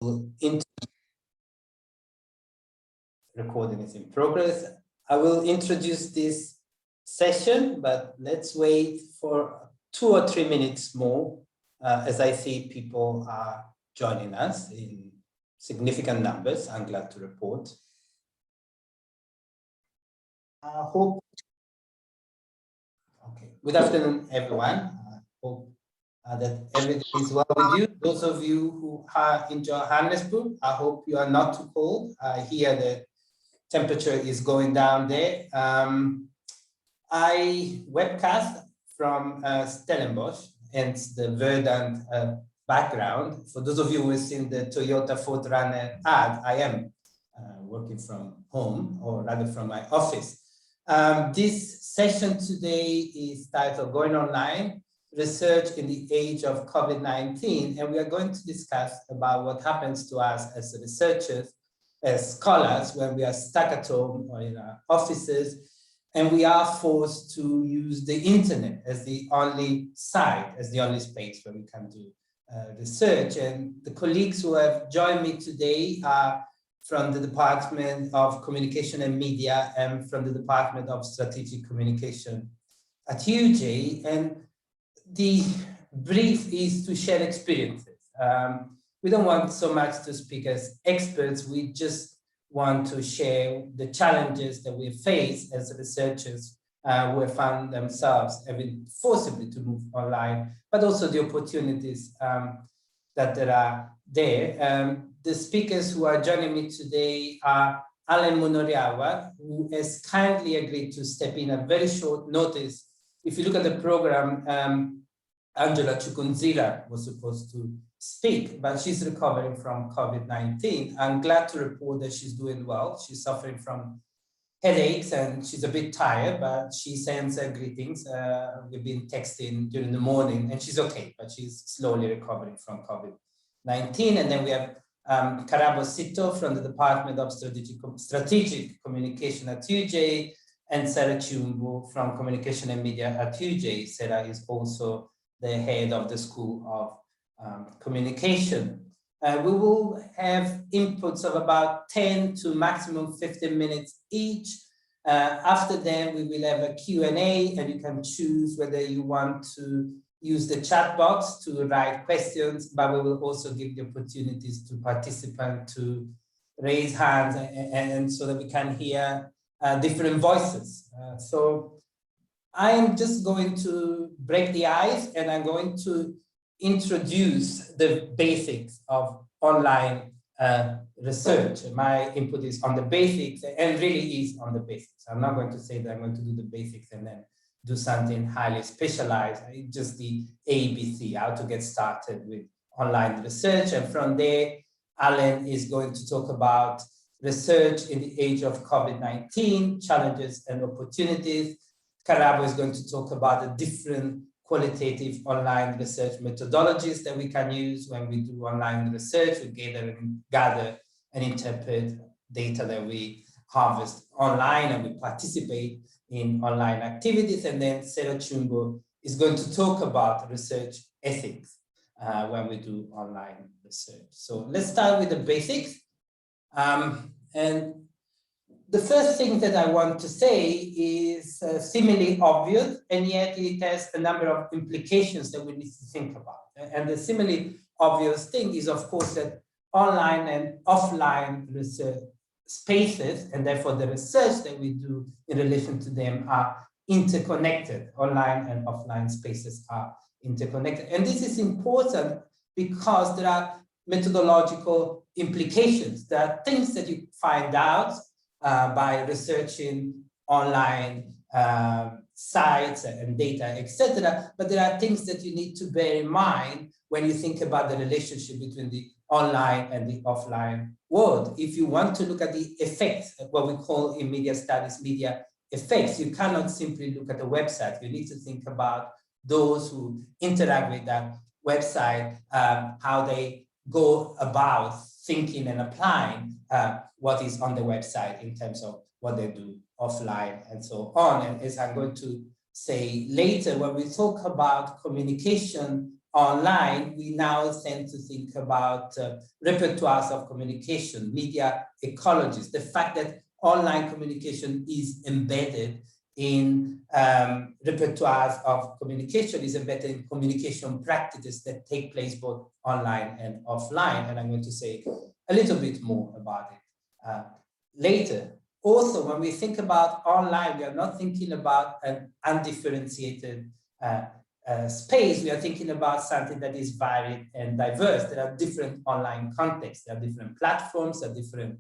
Recording is in progress. I will introduce this session, but let's wait for 2 or 3 minutes more as I see people are joining us in significant numbers. I'm glad to report. I hope. Okay. Good afternoon, everyone. I hope that everything is well with you. Those of you who are in Johannesburg, I hope you are not too cold. I hear the temperature is going down there. I webcast from Stellenbosch, hence the verdant background. For those of you who have seen the Toyota 4Runner ad, I am working from home, or rather from my office. This session today is titled Going Online, Research in the Age of COVID-19, and we are going to discuss about what happens to us as researchers, as scholars, when we are stuck at home or in our offices, and we are forced to use the internet as the only site, as the only space where we can do research. And the colleagues who have joined me today are from the Department of Communication and Media and from the Department of Strategic Communication at UJ. And the brief is to share experiences. We don't want so much to speak as experts, we just want to share the challenges that we face as researchers who have found themselves having forcibly to move online, but also the opportunities that there are there. The speakers who are joining me today are Alan Munoriawa, who has kindly agreed to step in at very short notice. If you look at the program, Angela Chukunzira was supposed to speak, but she's recovering from COVID-19. I'm glad to report that she's doing well. She's suffering from headaches and she's a bit tired, but she sends her greetings. We've been texting during the morning and she's okay, but she's slowly recovering from COVID-19. And then we have Karabo Sito from the Department of Strategic Communication at UJ, and Sarah Chumbu from Communication and Media at UJ. Sarah is also the head of the School of Communication. We will have inputs of about 10 to maximum 15 minutes each. After that, we will have a Q&A, and you can choose whether you want to use the chat box to write questions, but we will also give the opportunities to participants to raise hands and so that we can hear different voices. So I am just going to break the ice, and I'm going to introduce the basics of online research. My input is on the basics, and really is on the basics. I'm not going to say that I'm going to do the basics and then do something highly specialized. It's just the ABC, how to get started with online research. And from there, Alan is going to talk about research in the age of COVID-19, challenges and opportunities. Karabo is going to talk about the different qualitative online research methodologies that we can use when we do online research. We gather and interpret data that we harvest online, and we participate in online activities. And then Sarah Chumbo is going to talk about research ethics when we do online research. So let's start with the basics. And the first thing that I want to say is seemingly obvious, and yet it has a number of implications that we need to think about. And the seemingly obvious thing is, of course, that online and offline research spaces, and therefore the research that we do in relation to them, are interconnected. Online and offline spaces are interconnected. And this is important because there are methodological implications. There are things that you find out by researching online sites and data, etc. But there are things that you need to bear in mind when you think about the relationship between the online and the offline world. If you want to look at the effects, what we call in media studies, media effects, you cannot simply look at the website. You need to think about those who interact with that website, how they go about thinking and applying what is on the website in terms of what they do offline and so on. And as I'm going to say later, when we talk about communication online, we now tend to think about repertoires of communication, media ecologies, the fact that online communication is embedded in repertoires of communication, is embedded in communication practices that take place both online and offline. And I'm going to say a little bit more about it later. Also, when we think about online, we are not thinking about an undifferentiated space. We are thinking about something that is varied and diverse. There are different online contexts, there are different platforms, there are different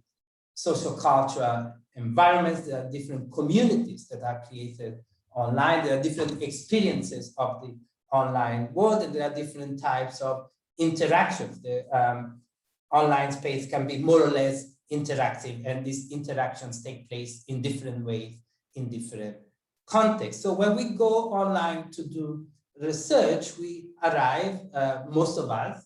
social cultural environments, there are different communities that are created online, there are different experiences of the online world, and there are different types of interactions. The online space can be more or less interactive, and these interactions take place in different ways, in different contexts. So when we go online to do research, we arrive, most of us,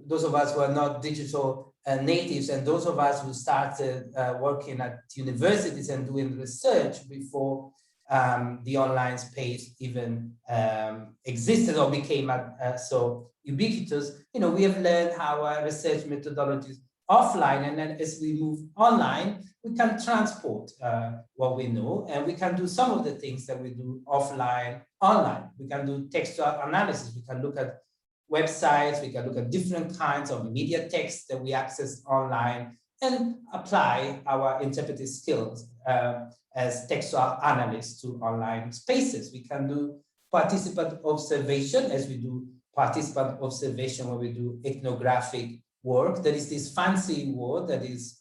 those of us who are not digital natives, and those of us who started working at universities and doing research before the online space even existed or became so ubiquitous, we have learned our research methodologies offline, and then as we move online, we can transport what we know, and we can do some of the things that we do offline online. We can do textual analysis, we can look at websites, we can look at different kinds of media text that we access online and apply our interpretive skills as textual analysts to online spaces. We can do participant observation, as we do participant observation when we do ethnographic work. There is this fancy word that is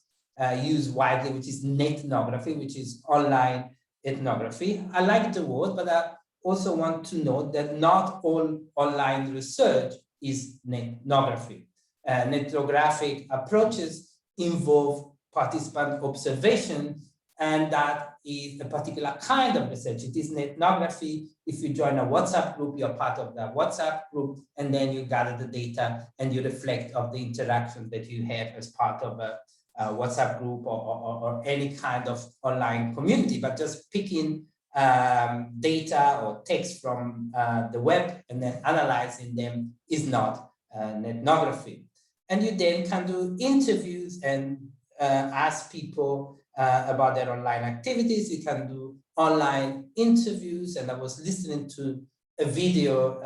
used widely, which is ethnography, which is online ethnography. I like the word, but I also want to note that not all online research is ethnography. Ethnographic approaches involve participant observation, and that is a particular kind of research. It is ethnography. If you join a WhatsApp group, you're part of that WhatsApp group, and then you gather the data and you reflect of the interaction that you have as part of a WhatsApp group or any kind of online community. But just picking data or text from the web and then analyzing them is not ethnography. And you then can do interviews and ask people about their online activities. You can do online interviews, and I was listening to a video,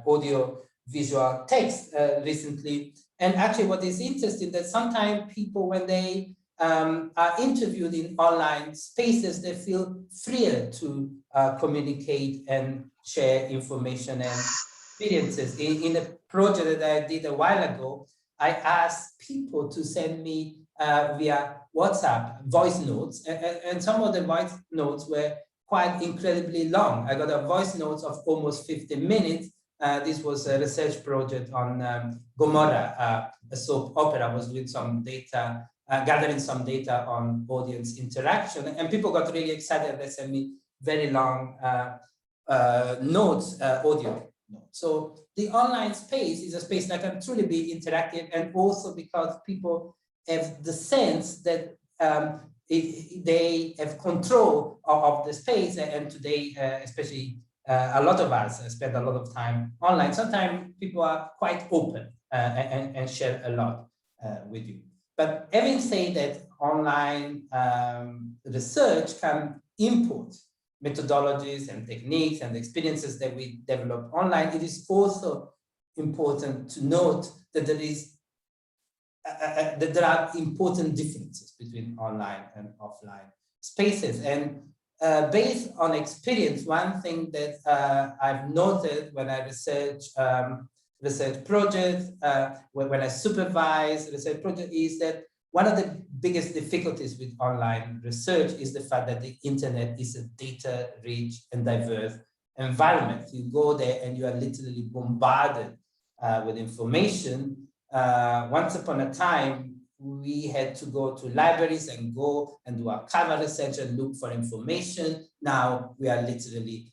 audio visual text recently, and actually what is interesting that sometimes people, when they are interviewed in online spaces, they feel freer to communicate and share information and experiences. In a project that I did a while ago, I asked people to send me via WhatsApp voice notes, and some of the voice notes were quite incredibly long. I got a voice note of almost 15 minutes. This was a research project on Gomorrah, a soap opera. I was doing some data, gathering some data on audience interaction, and people got really excited. They sent me very long notes, audio notes. So the online space is a space that can truly be interactive, and also because people have the sense that they have control of the space, and today, especially a lot of us spend a lot of time online. Sometimes people are quite open and share a lot with you. But having said that, online research can import methodologies and techniques and experiences that we develop online. It is also important to note that there are important differences between online and offline spaces. And based on experience, one thing that I've noted when I research projects, when I supervise research projects, is that one of the biggest difficulties with online research is the fact that the internet is a data-rich and diverse environment. You go there and you are literally bombarded with information. Once upon a time, we had to go to libraries and go and do archival research and look for information. Now we are literally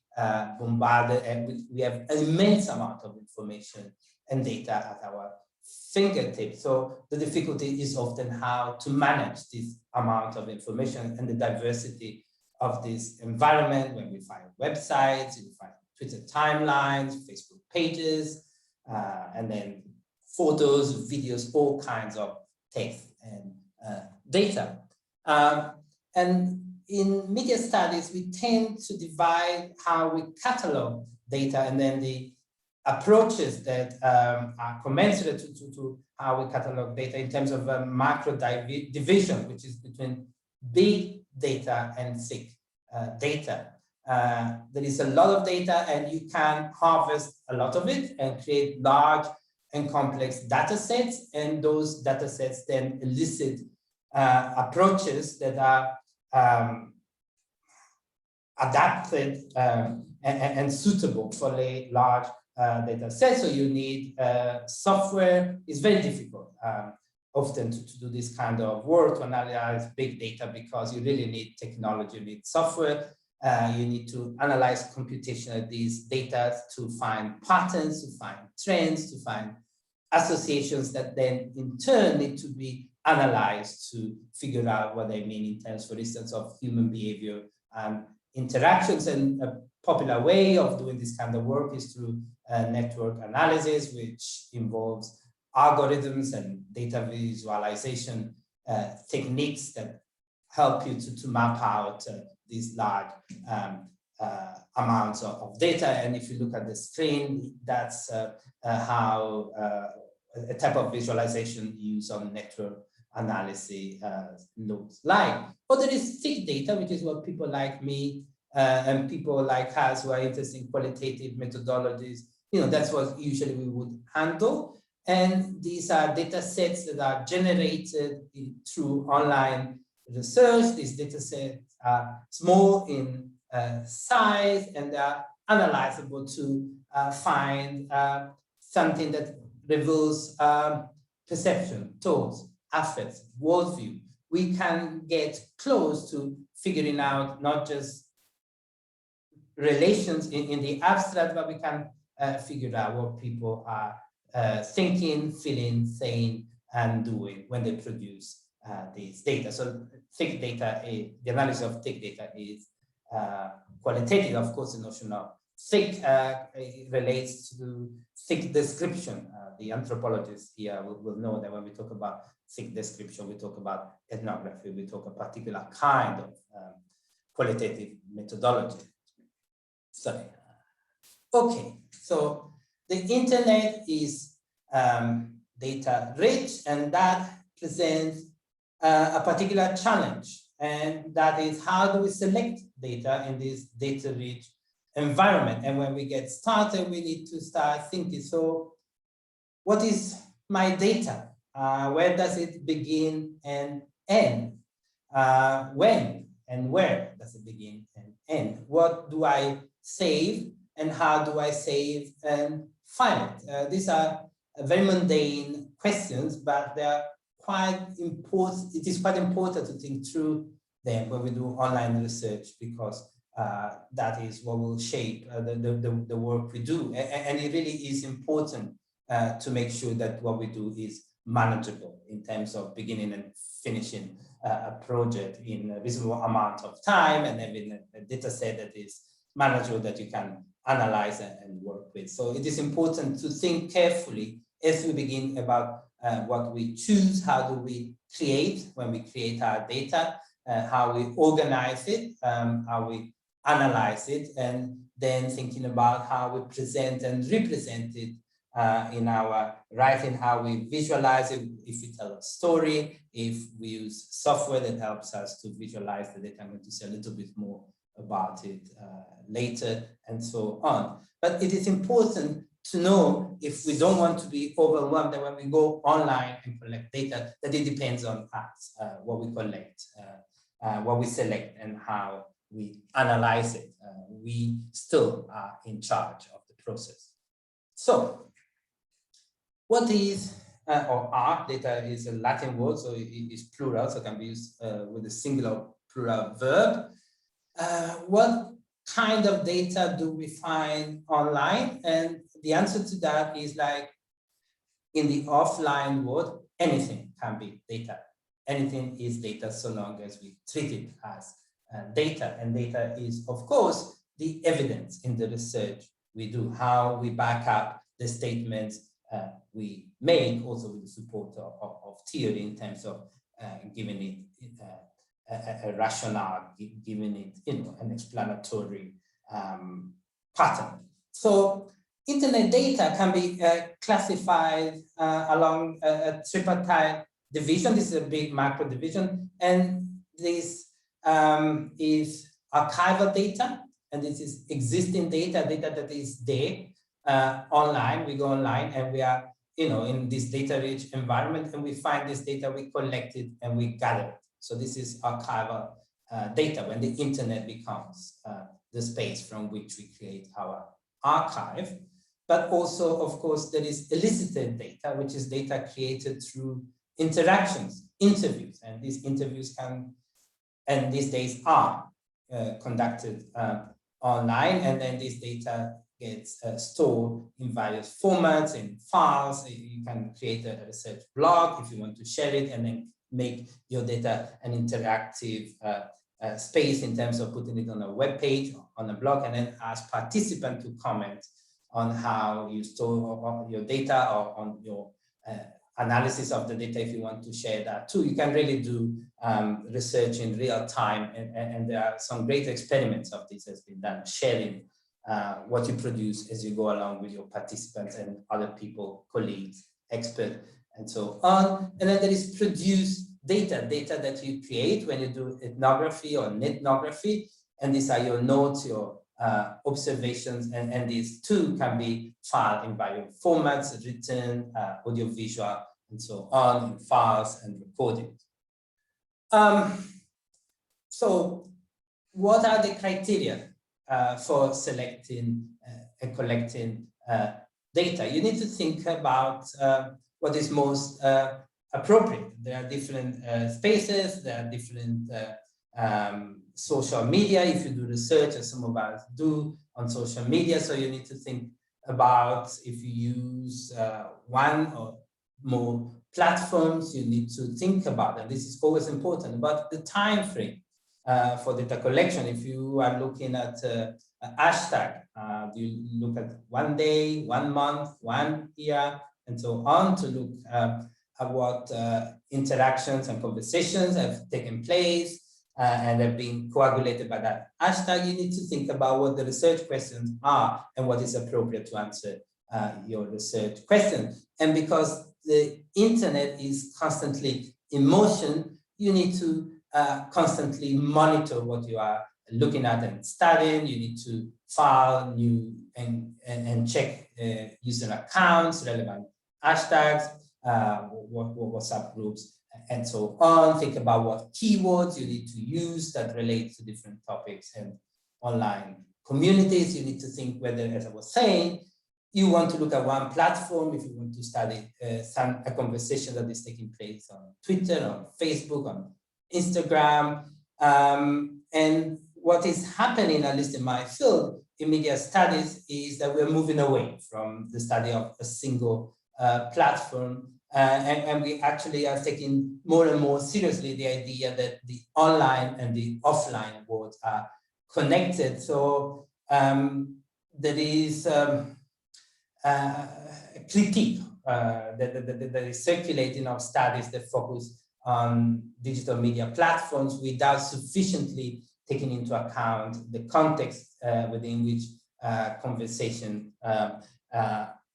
bombarded, and we have an immense amount of information and data at our fingertips. So the difficulty is often how to manage this amount of information and the diversity of this environment. When we find websites, we find Twitter timelines, Facebook pages, and then photos, videos, all kinds of text and data. And in media studies, we tend to divide how we catalog data and then the approaches that are commensurate to how we catalog data in terms of a macro division, which is between big data and thick data. There is a lot of data and you can harvest a lot of it and create large and complex data sets, and those data sets then elicit approaches that are adapted and suitable for a large data set. So you need software. It's very difficult often to do this kind of work, to analyze big data, because you really need technology, you need software. You need to analyze computationally these data to find patterns, to find trends, to find associations that then in turn need to be analyzed to figure out what they mean in terms, for instance, of human behavior and interactions. And a popular way of doing this kind of work is through network analysis, which involves algorithms and data visualization techniques that help you to map out these large amounts of data. And if you look at the screen, that's how a type of visualization used on network analysis looks like. But there is thick data, which is what people like me and people like us who are interested in qualitative methodologies, that's what usually we would handle. And these are data sets that are generated through online research. These data sets are small in size and are analyzable to find something that reveals perception, thoughts, affects, worldview. We can get close to figuring out not just relations in the abstract, but we can figure out what people are thinking, feeling, saying, and doing when they produce these data. So thick data, the analysis of thick data is qualitative. Of course, the notion of thick relates to thick description. The anthropologists here will know that when we talk about thick description, we talk about ethnography, we talk a particular kind of qualitative methodology. Sorry. Okay, so the internet is data rich, and that presents a particular challenge, and that is, how do we select data in this data rich environment? And when we get started, we need to start thinking, so what is my data? Where does it begin and end? When and where does it begin and end? What do I save, and how do I save and find it? These are very mundane questions, but they're quite important. It is quite important to think through them when we do online research, because that is what will shape the work we do. And it really is important to make sure that what we do is manageable in terms of beginning and finishing a project in a reasonable amount of time, and having a data set that is manageable, that you can analyze and work with. So it is important to think carefully as we begin about what we choose, how do we create when we create our data, how we organize it, how we analyze it, and then thinking about how we present and represent it in our writing, how we visualize it, if we tell a story, if we use software that helps us to visualize the data. I'm going to say a little bit more about it later, and so on. But it is important to know, if we don't want to be overwhelmed, that when we go online and collect data, that it depends on us, what we collect, what we select, and how we analyze it. We still are in charge of the process. So what is, or are, data is a Latin word, so it is plural, so it can be used with a singular plural verb. What kind of data do we find online? And the answer to that is, like in the offline world, anything can be data. Anything is data so long as we treat it as data. And data is, of course, the evidence in the research we do, how we back up the statements we make, also with the support of theory in terms of giving it a rationale, giving it an explanatory pattern. So internet data can be classified along a tripartite division. This is a big macro division, and this is archival data, and this is existing data that is there online. We go online and we are in this data-rich environment, and we find this data, we collect it and we gather it. So this is archival data, when the internet becomes the space from which we create our archive. But also, of course, there is elicited data, which is data created through interactions, interviews, and these interviews can, and these days are conducted online, and then this data gets stored in various formats, in files. You can create a research blog if you want to share it, and then make your data an interactive space in terms of putting it on a web page, on a blog, and then ask participants to comment on how you store your data, or on your analysis of the data if you want to share that too. You can really do research in real time, and there are some great experiments of this has been done, sharing what you produce as you go along with your participants and other people, colleagues, experts, and so on. And then there is produced data that you create when you do ethnography or ethnography, and these are your notes, your observations, and these too can be filed in various formats, written, audiovisual, and so on, in files and recorded. So what are the criteria for selecting and collecting data? You need to think about what is most appropriate. There are different spaces, there are different social media, if you do research, as some of us do on social media. So you need to think about, if you use one or more platforms, you need to think about, and this is always important, about the time frame for data collection. If you are looking at a hashtag, do you look at 1 day, 1 month, 1 year, and so on, to look at what interactions and conversations have taken place and have been coagulated by that hashtag? You need to think about what the research questions are and what is appropriate to answer your research questions. And because the internet is constantly in motion, you need to constantly monitor what you are looking at and studying. You need to file new and check user accounts, relevant hashtags, WhatsApp groups, and so on. Think about what keywords you need to use that relate to different topics and online communities. You need to think whether, as I was saying, you want to look at one platform, if you want to study a conversation that is taking place on Twitter, on Facebook, on Instagram. And what is happening, at least in my field, in media studies, is that we're moving away from the study of a single platform. And we actually are taking more and more seriously the idea that the online and the offline worlds are connected. So there is a critique that is circulating of studies that focus on digital media platforms without sufficiently taking into account the context within which conversation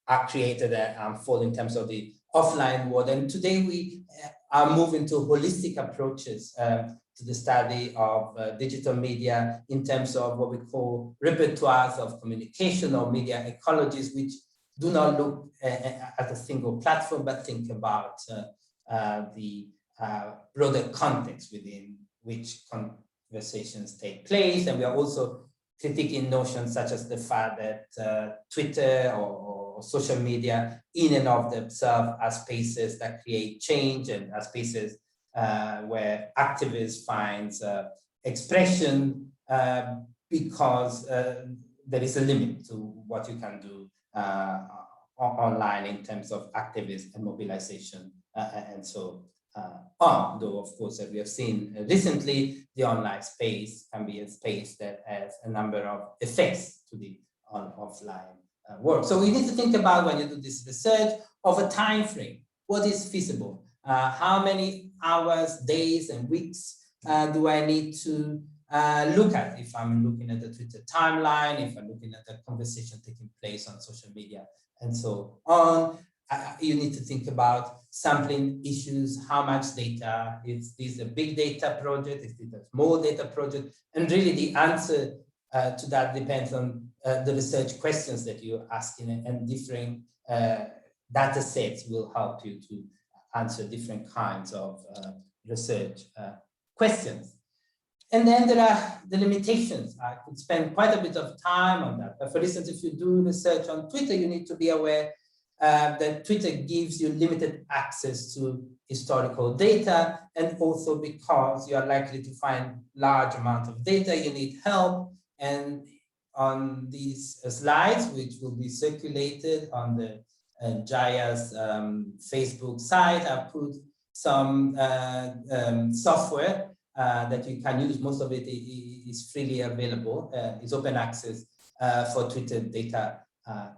are created and unfold in terms of the offline world. And today we are moving to holistic approaches to the study of digital media in terms of what we call repertoires of communication or media ecologies, which do not look at a single platform, but think about the broader context within which conversations take place. And we are also critiquing notions such as the fact that Twitter or social media in and of themselves are spaces that create change, and are spaces where activists find expression because there is a limit to what you can do online in terms of activism and mobilization and so on, though of course, as we have seen recently, the online space can be a space that has a number of effects to the offline work. So we need to think about, when you do this research, of a time frame. What is feasible? How many hours, days, and weeks do I need to look at if I'm looking at the Twitter timeline, if I'm looking at the conversation taking place on social media, and so on? You need to think about sampling issues, how much data, is this a big data project, is this a small data project? And really the answer to that depends on the research questions that you're asking, and different data sets will help you to answer different kinds of research questions. And then there are the limitations. I could spend quite a bit of time on that. But for instance, if you do research on Twitter, you need to be aware that Twitter gives you limited access to historical data, and also because you are likely to find large amounts of data, you need help. And on these slides, which will be circulated on the Jaya's Facebook site, I put some software that you can use. Most of it is freely available, is open access for Twitter data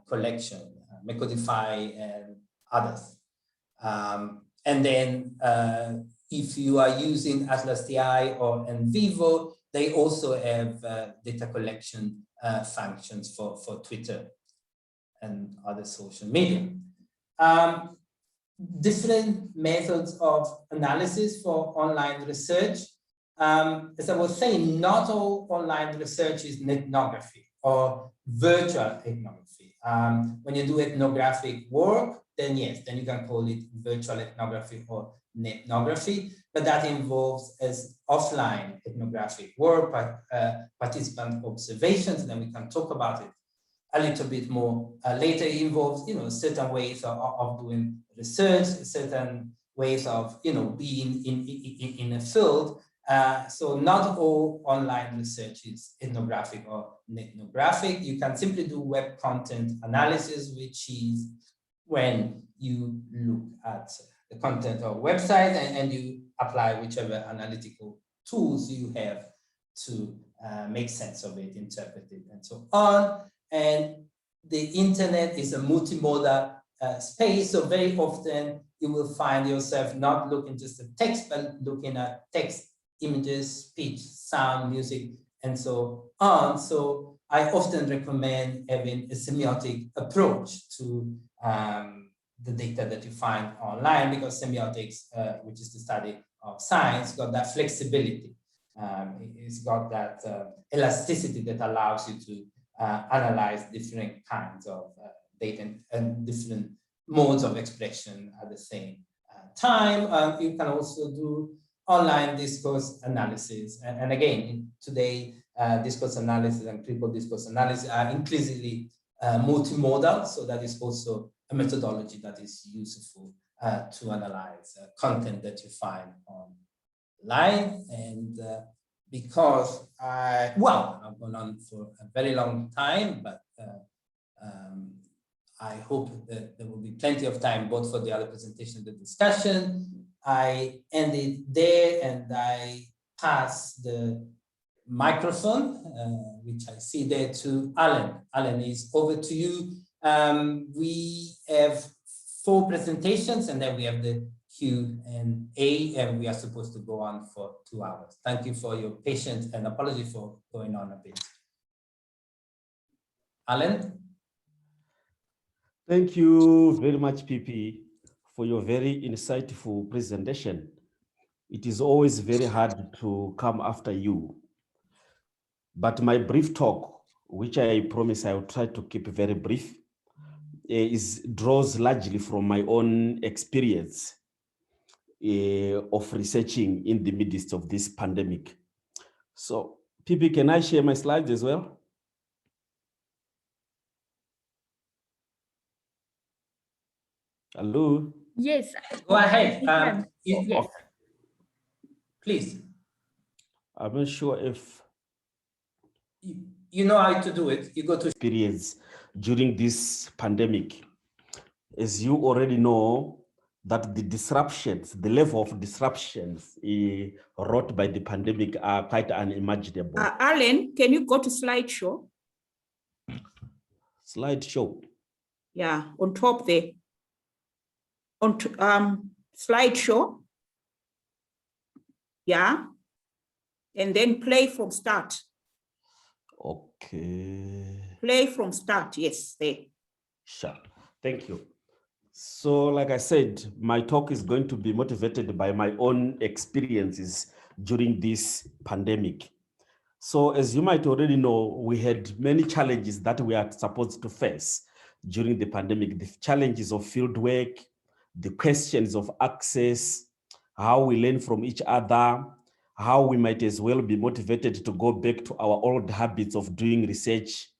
collection, Mecodify and others. And then if you are using Atlas TI or NVivo, they also have data collection functions for Twitter and other social media. Different methods of analysis for online research. As I was saying, not all online research is ethnography or virtual ethnography. When you do ethnographic work, then yes, then you can call it virtual ethnography or ethnography, but that involves as offline ethnographic work, participant observations, and then we can talk about it a little bit more later. It involves, certain ways of doing research, certain ways of, being in a field. So not all online research is ethnographic or ethnographic. You can simply do web content analysis, which is when you look at the content of a website and you apply whichever analytical tools you have to make sense of it, interpret it, and so on. And the internet is a multimodal space, so very often you will find yourself not looking just at text, but looking at text, images, speech, sound, music, and so on. So I often recommend having a semiotic approach to the data that you find online, because semiotics, which is the study of science, got that flexibility. It's got that elasticity that allows you to analyze different kinds of data and different modes of expression at the same time. You can also do online discourse analysis. And again, today, discourse analysis and critical discourse analysis are increasingly multimodal. So that is also a methodology that is useful to analyze content that you find online. And because I've gone on for a very long time, but I hope that there will be plenty of time both for the other presentation and the discussion. I ended there and I pass the microphone, which I see there, to Alan. Alan, is over to you. We have 4 presentations and then we have the Q&A, and we are supposed to go on for 2 hours. Thank you for your patience and apology for going on a bit. Alan? Thank you very much, PP, for your very insightful presentation. It is always very hard to come after you. But my brief talk, which I promise I will try to keep very brief, draws largely from my own experience of researching in the midst of this pandemic. So, PP, can I share my slides as well? Hello? Yes. Go ahead. Yes. Okay. Please. I'm not sure if you know how to do it. You go to experience during this pandemic. As you already know, that the disruptions, the level of disruptions wrought by the pandemic are quite unimaginable. Alan, can you go to slideshow? Slideshow. Yeah, on top there. On slideshow. Yeah. And then play from start. Okay. Play from start, yes, there. Sure, thank you. So like I said, my talk is going to be motivated by my own experiences during this pandemic. So as you might already know, we had many challenges that we are supposed to face during the pandemic. The challenges of field work, the questions of access, how we learn from each other, how we might as well be motivated to go back to our old habits of doing research,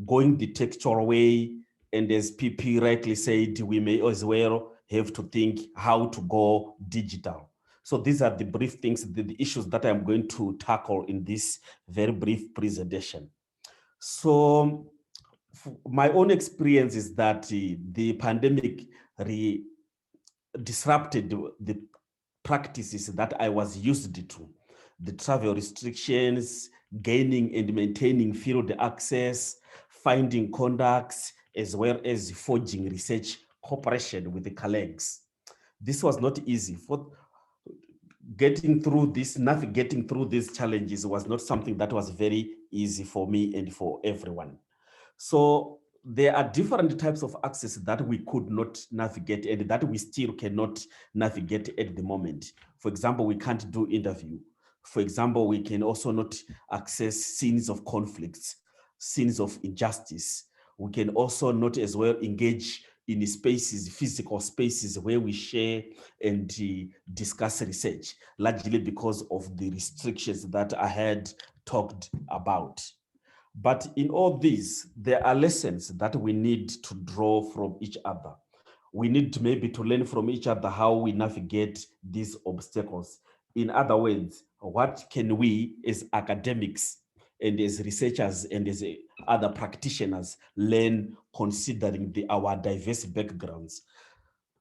going the textual way, and as PP rightly said, we may as well have to think how to go digital. So these are the brief things, the issues that I'm going to tackle in this very brief presentation. So my own experience is that the pandemic disrupted the practices that I was used to, the travel restrictions, gaining and maintaining field access, finding contacts, as well as forging research cooperation with the colleagues. This was not easy. For getting through this, navigating through these challenges was not something that was very easy for me and for everyone. So there are different types of access that we could not navigate and that we still cannot navigate at the moment. For example, we can't do interview. For example, we can also not access scenes of conflicts, scenes of injustice. We can also not as well engage in spaces, physical spaces where we share and discuss research, largely because of the restrictions that I had talked about. But in all this, there are lessons that we need to draw from each other. We need to maybe to learn from each other how we navigate these obstacles. In other words, what can we as academics and as researchers and as other practitioners learn considering our diverse backgrounds?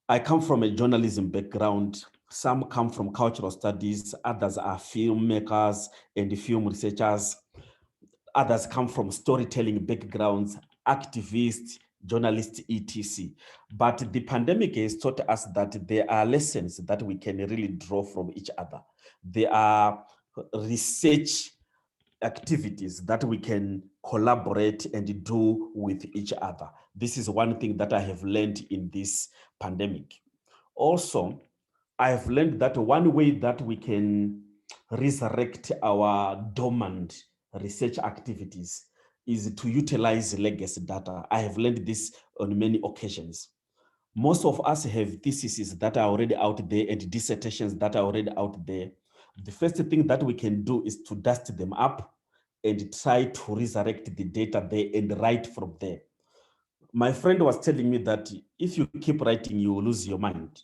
I come from a journalism background. Some come from cultural studies, others are filmmakers and film researchers. Others come from storytelling backgrounds, activists, journalists, etc. But the pandemic has taught us that there are lessons that we can really draw from each other. There are research activities that we can collaborate and do with each other. This is one thing that I have learned in this pandemic. Also, I have learned that one way that we can resurrect our dormant research activities is to utilize legacy data. I have learned this on many occasions. Most of us have theses that are already out there and dissertations that are already out there. The first thing that we can do is to dust them up and try to resurrect the data there and write from there. My friend was telling me that if you keep writing, you will lose your mind.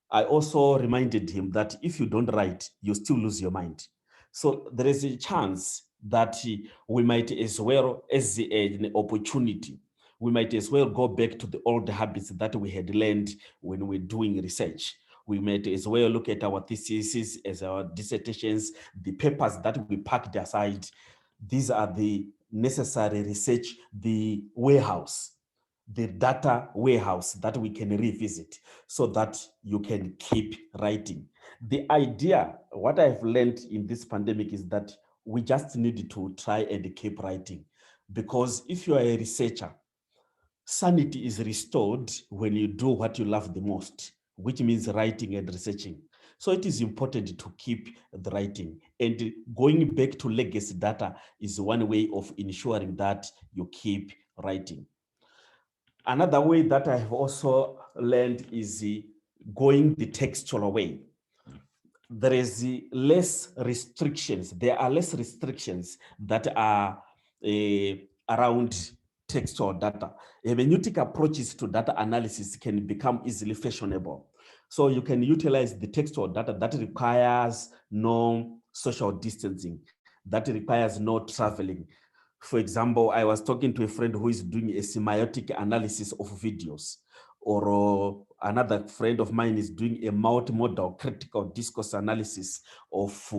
I also reminded him that if you don't write, you still lose your mind. So there is a chance that we might as well, as an opportunity, we might as well go back to the old habits that we had learned when we're doing research. We might as well look at our theses, as our dissertations, the papers that we packed aside. These are the necessary research, the warehouse, the data warehouse that we can revisit so that you can keep writing. The idea, what I've learned in this pandemic is that we just need to try and keep writing, because if you are a researcher, sanity is restored when you do what you love the most, which means writing and researching. So it is important to keep the writing, and going back to legacy data is one way of ensuring that you keep writing. Another way that I have also learned is going the textual way. There is less restrictions. There are less restrictions that are around textual data. Hermeneutic approaches to data analysis can become easily fashionable. So you can utilize the textual data that requires no social distancing, that requires no traveling. For example, I was talking to a friend who is doing a semiotic analysis of videos, or Another friend of mine is doing a multimodal critical discourse analysis of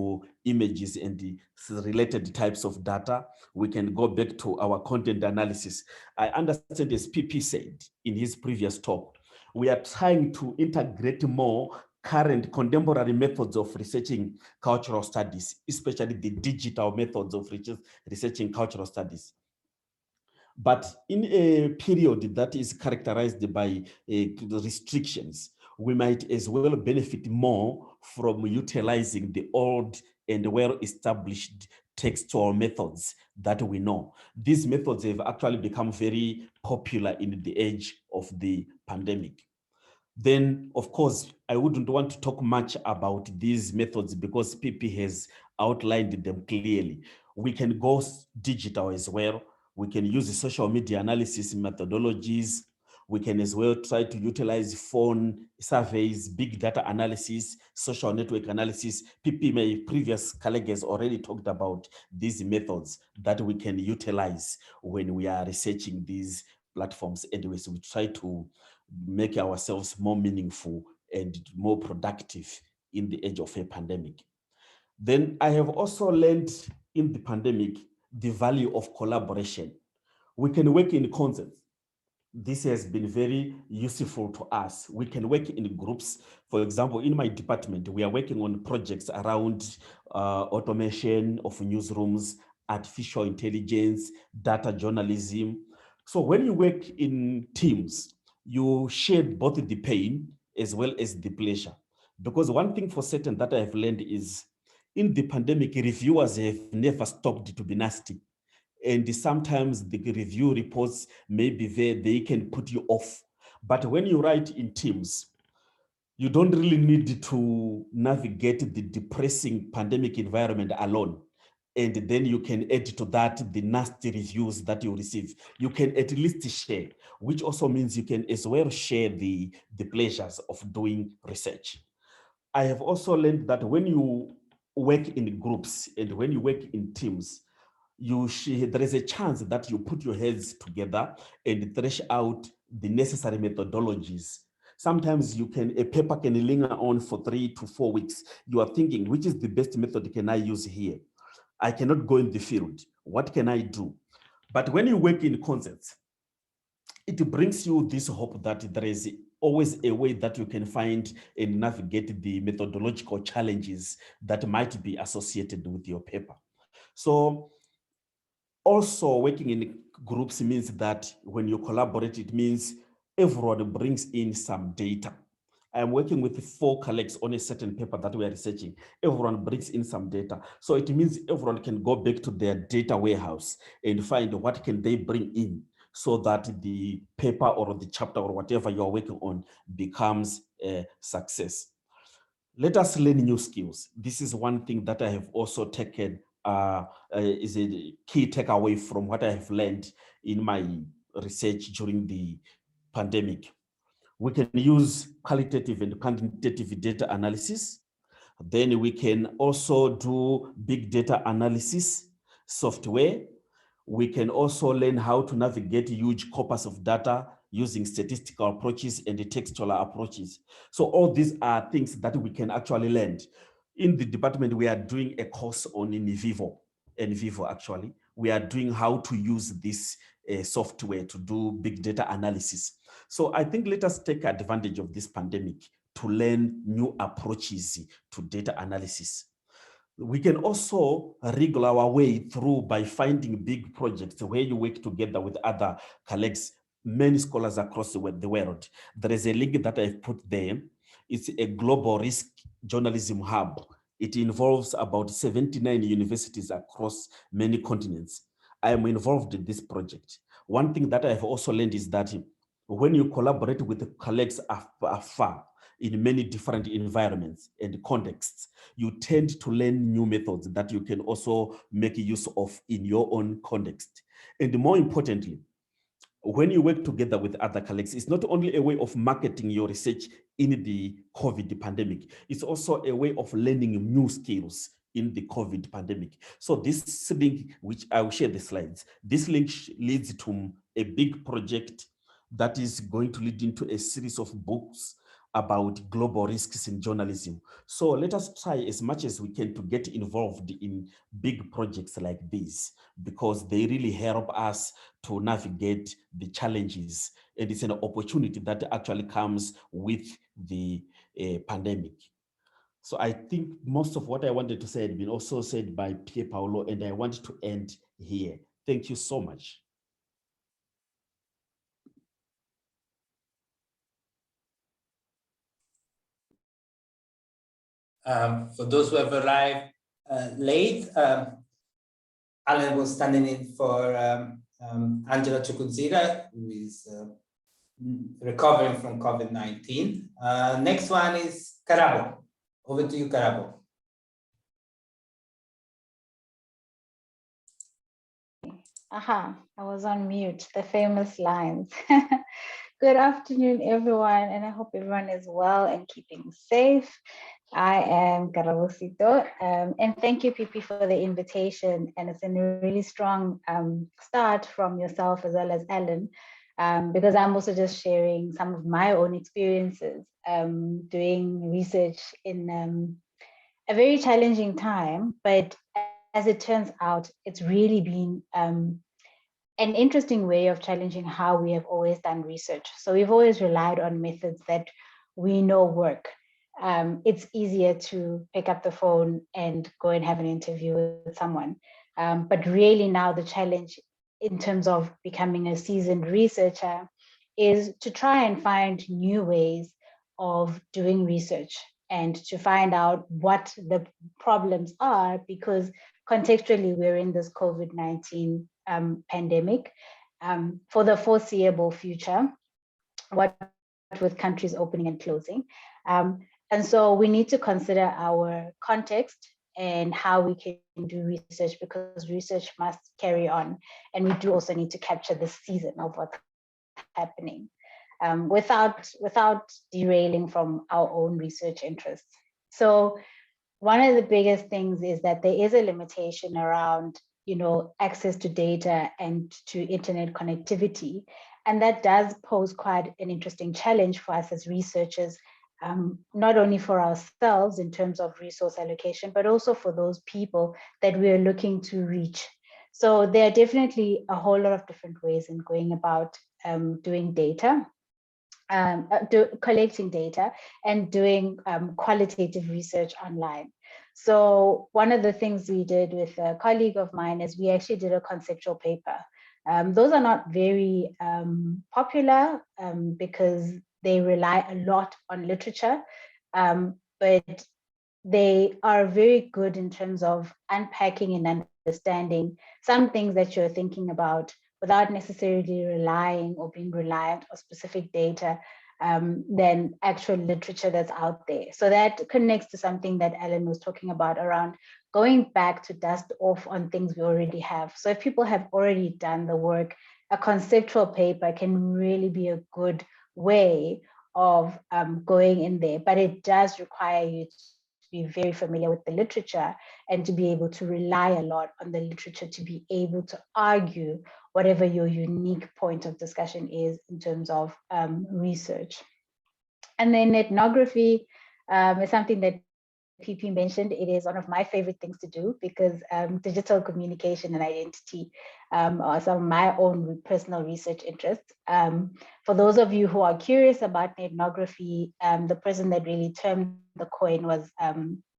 images and the related types of data. We can go back to our content analysis. I understand, as PP said in his previous talk, we are trying to integrate more current contemporary methods of researching cultural studies, especially the digital methods of researching cultural studies. But in a period that is characterized by restrictions, we might as well benefit more from utilizing the old and well-established textual methods that we know. These methods have actually become very popular in the age of the pandemic. Then, of course, I wouldn't want to talk much about these methods because PP has outlined them clearly. We can go digital as well. We can use the social media analysis methodologies. We can as well try to utilize phone surveys, big data analysis, social network analysis. PP, my previous colleague, has already talked about these methods that we can utilize when we are researching these platforms. Anyways, we try to make ourselves more meaningful and more productive in the age of a pandemic. Then I have also learned in the pandemic the value of collaboration. We can work in concert. This has been very useful to us. We can work in groups. For example, in my department, we are working on projects around automation of newsrooms, artificial intelligence, data journalism. So when you work in teams, you share both the pain as well as the pleasure. Because one thing for certain that I have learned is in the pandemic, reviewers have never stopped to be nasty. And sometimes the review reports may be there, they can put you off. But when you write in teams, you don't really need to navigate the depressing pandemic environment alone. And then you can add to that the nasty reviews that you receive. You can at least share, which also means you can as well share the pleasures of doing research. I have also learned that when you work in groups and when you work in teams, there is a chance that you put your heads together and thresh out the necessary methodologies. Sometimes a paper can linger on for 3 to 4 weeks. You are thinking, which is the best method can I use here? I cannot go in the field. What can I do? But when you work in concepts, it brings you this hope that there is always a way that you can find and navigate the methodological challenges that might be associated with your paper. So also working in groups means that when you collaborate, it means everyone brings in some data. I'm working with 4 colleagues on a certain paper that we are researching. Everyone brings in some data. So it means everyone can go back to their data warehouse and find what can they bring in so that the paper or the chapter or whatever you're working on becomes a success. Let us learn new skills. This is one thing that I have also taken is a key takeaway from what I have learned in my research during the pandemic. We can use qualitative and quantitative data analysis. Then we can also do big data analysis software. We can also learn how to navigate huge corpus of data using statistical approaches and the textual approaches. So all these are things that we can actually learn. In the department, we are doing a course on NVivo actually. We are doing how to use this software to do big data analysis. So I think let us take advantage of this pandemic to learn new approaches to data analysis. We can also wriggle our way through by finding big projects where you work together with other colleagues, many scholars across the world. There is a link that I've put there. It's a global risk journalism hub. It involves about 79 universities across many continents. I am involved in this project. One thing that I've also learned is that when you collaborate with colleagues afar in many different environments and contexts, you tend to learn new methods that you can also make use of in your own context. And more importantly, when you work together with other colleagues, it's not only a way of marketing your research in the COVID pandemic, it's also a way of learning new skills in the COVID pandemic. So this link, which I will share the slides, this link leads to a big project that is going to lead into a series of books about global risks in journalism. So let us try as much as we can to get involved in big projects like these, because they really help us to navigate the challenges. And it's an opportunity that actually comes with the pandemic. So I think most of what I wanted to say had been also said by Pier Paolo, and I want to end here. Thank you so much. For those who have arrived late, Alan was standing in for Angela Chukwuzira, who is recovering from COVID-19. Next one is Karabo. Over to you, Karabo. Aha, I was on mute, the famous lines. Good afternoon, everyone, and I hope everyone is well and keeping safe. I am Karabosito, and thank you, Pipi, for the invitation. And it's a really strong start from yourself as well as Ellen, because I'm also just sharing some of my own experiences doing research in a very challenging time. But as it turns out, it's really been an interesting way of challenging how we have always done research. So we've always relied on methods that we know work. It's easier to pick up the phone and go and have an interview with someone. But really now the challenge in terms of becoming a seasoned researcher is to try and find new ways of doing research and to find out what the problems are, because contextually we're in this COVID-19 pandemic for the foreseeable future, what with countries opening and closing. And so we need to consider our context and how we can do research, because research must carry on. And we do also need to capture the season of what's happening without derailing from our own research interests. So one of the biggest things is that there is a limitation around, access to data and to internet connectivity. And that does pose quite an interesting challenge for us as researchers, not only for ourselves in terms of resource allocation, but also for those people that we are looking to reach. So there are definitely a whole lot of different ways in going about doing data, collecting data and doing qualitative research online. So one of the things we did with a colleague of mine is we actually did a conceptual paper. Those are not very popular because they rely a lot on literature, but they are very good in terms of unpacking and understanding some things that you're thinking about without necessarily relying or being reliant on specific data than actual literature that's out there. So that connects to something that Ellen was talking about around going back to dust off on things we already have. So if people have already done the work, a conceptual paper can really be a good way of going in there, but it does require you to be very familiar with the literature and to be able to rely a lot on the literature to be able to argue whatever your unique point of discussion is in terms of research. And then ethnography is something that PP mentioned. It is one of my favorite things to do because digital communication and identity are some of my own personal research interests. For those of you who are curious about ethnography, the person that really termed the coin was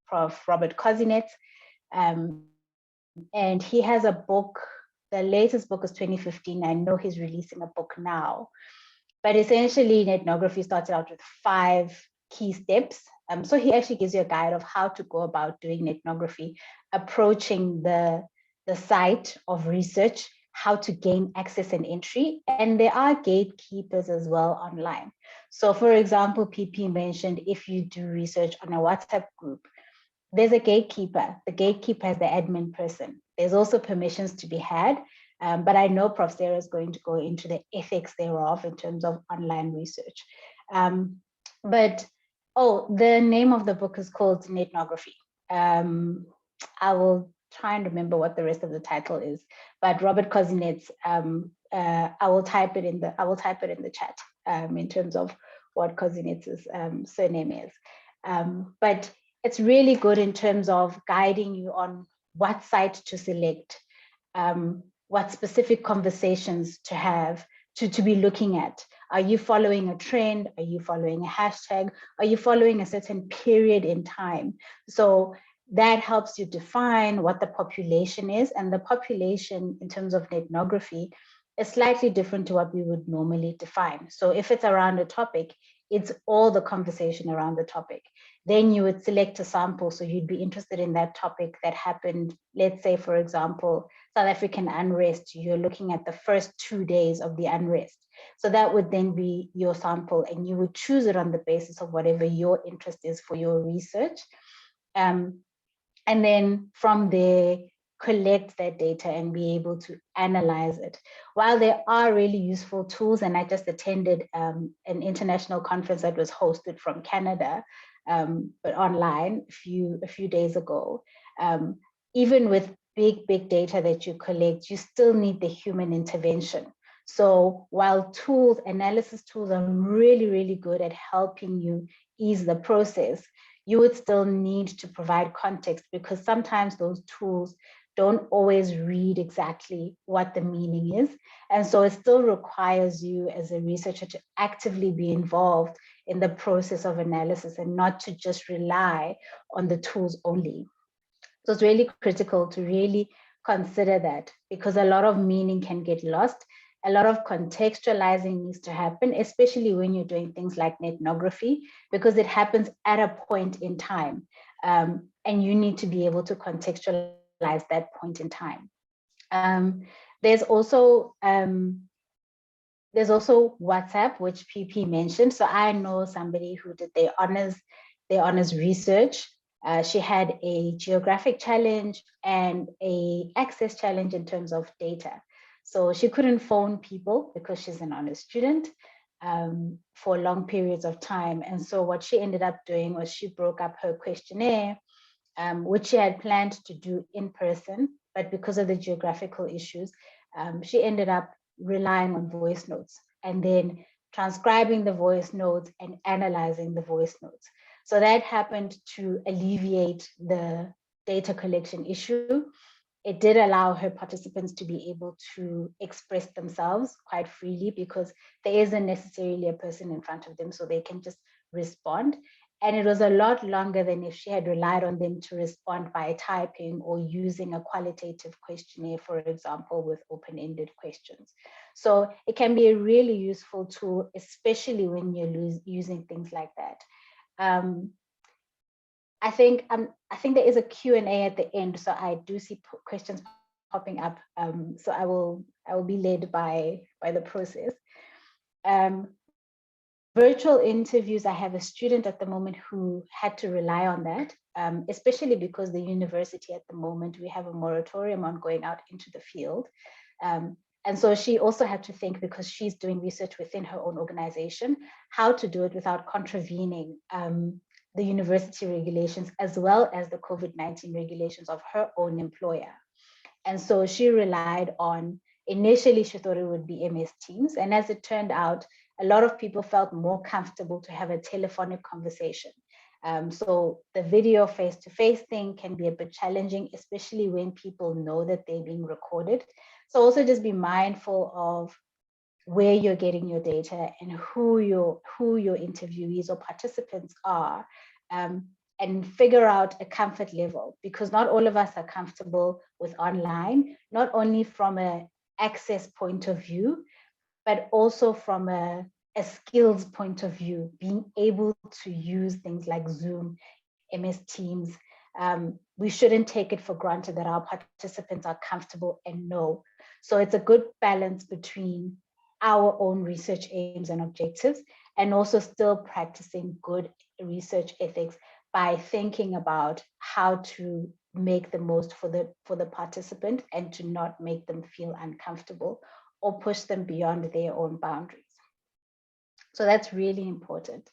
Prof. Robert Kozinets. And he has a book, the latest book is 2015. I know he's releasing a book now. But essentially, ethnography started out with 5 key steps. So he actually gives you a guide of how to go about doing ethnography, approaching the site of research, how to gain access and entry. And there are gatekeepers as well online. So for example, PP mentioned if you do research on a WhatsApp group, there's a gatekeeper. The gatekeeper is the admin person. There's also permissions to be had. But I know Prof. Sarah is going to go into the ethics thereof in terms of online research. The name of the book is called Ethnography. I will try and remember what the rest of the title is, but Robert Kozinet's, I will type it in the chat in terms of what Kozinet's surname is. But it's really good in terms of guiding you on what site to select, what specific conversations to have, to be looking at. Are you following a trend? Are you following a hashtag? Are you following a certain period in time? So that helps you define what the population is, and the population in terms of ethnography is slightly different to what we would normally define. So if it's around a topic, it's all the conversation around the topic. Then you would select a sample, so you'd be interested in that topic that happened, let's say, for example, South African unrest, you're looking at the first 2 days of the unrest. So that would then be your sample, and you would choose it on the basis of whatever your interest is for your research. And then from there, collect that data and be able to analyze it. While there are really useful tools, and I just attended an international conference that was hosted from Canada, but online a few days ago, even with big data that you collect, you still need the human intervention. So while analysis tools are really good at helping you ease the process, you would still need to provide context, because sometimes those tools don't always read exactly what the meaning is. And so it still requires you as a researcher to actively be involved in the process of analysis and not to just rely on the tools only. So it's really critical to really consider that, because a lot of meaning can get lost. A lot of contextualizing needs to happen, especially when you're doing things like ethnography, because it happens at a point in time. And you need to be able to contextualize that point in time. There's also WhatsApp, which PP mentioned. So I know somebody who did their honors research. She had a geographic challenge and a access challenge in terms of data. So she couldn't phone people because she's an honors student for long periods of time. And so what she ended up doing was she broke up her questionnaire, which she had planned to do in person, but because of the geographical issues, she ended up relying on voice notes and then transcribing the voice notes and analyzing the voice notes. So that happened to alleviate the data collection issue. It did allow her participants to be able to express themselves quite freely, because there isn't necessarily a person in front of them, so they can just respond. And it was a lot longer than if she had relied on them to respond by typing or using a qualitative questionnaire, for example, with open-ended questions. So it can be a really useful tool, especially when you're using things like that. I think there is a Q&A at the end, so I do see questions popping up. So I will be led by the process. Virtual interviews, I have a student at the moment who had to rely on that, especially because the university at the moment, we have a moratorium on going out into the field. And so she also had to think, because she's doing research within her own organization, how to do it without contravening the university regulations, as well as the COVID-19 regulations of her own employer. And so she relied on, initially she thought it would be MS Teams. And as it turned out, a lot of people felt more comfortable to have a telephonic conversation. So the video face-to-face thing can be a bit challenging, especially when people know that they're being recorded. So also just be mindful of where you're getting your data and who your interviewees or participants are, and figure out a comfort level, because not all of us are comfortable with online, not only from an access point of view, but also from a skills point of view, being able to use things like Zoom, MS Teams. We shouldn't take it for granted that our participants are comfortable and know. So it's a good balance between our own research aims and objectives, and also still practicing good research ethics by thinking about how to make the most for the participant and to not make them feel uncomfortable or push them beyond their own boundaries. So that's really important.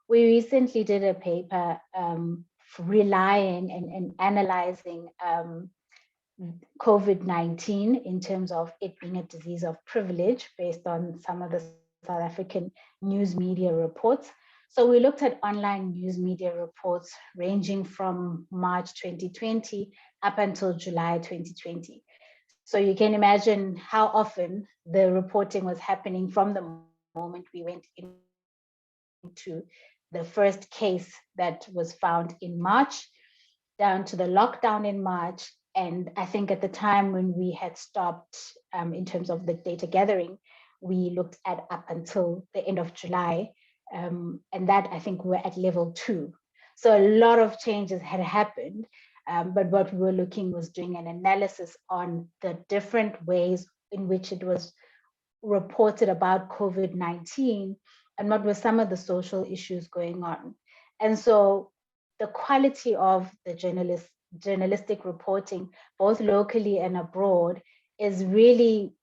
We recently did a paper relying and analyzing COVID-19 in terms of it being a disease of privilege based on some of the South African news media reports. So we looked at online news media reports ranging from March 2020 up until July 2020. So you can imagine how often the reporting was happening from the moment we went into the first case that was found in March, down to the lockdown in March. And I think at the time when we had stopped in terms of the data gathering, we looked at up until the end of July. And that I think we're at level 2. So a lot of changes had happened. But what we were looking was doing an analysis on the different ways in which it was reported about COVID-19 and what were some of the social issues going on. And so the quality of the journalistic reporting, both locally and abroad, is really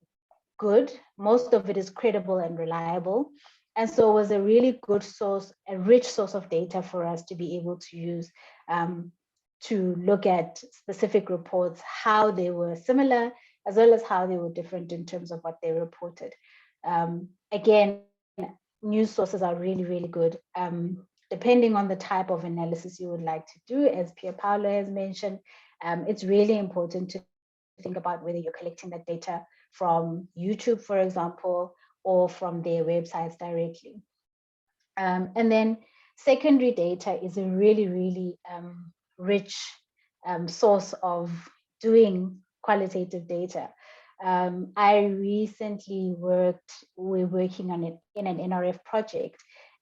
good. Most of it is credible and reliable. And so it was a really good source, a rich source of data for us to be able to use to look at specific reports, how they were similar, as well as how they were different in terms of what they reported. Again, news sources are really, really good. Depending on the type of analysis you would like to do, as Pierre Paolo has mentioned, it's really important to think about whether you're collecting that data from YouTube, for example, or from their websites directly. And then secondary data is a really, really rich source of doing qualitative data. I recently we're working on it in an NRF project,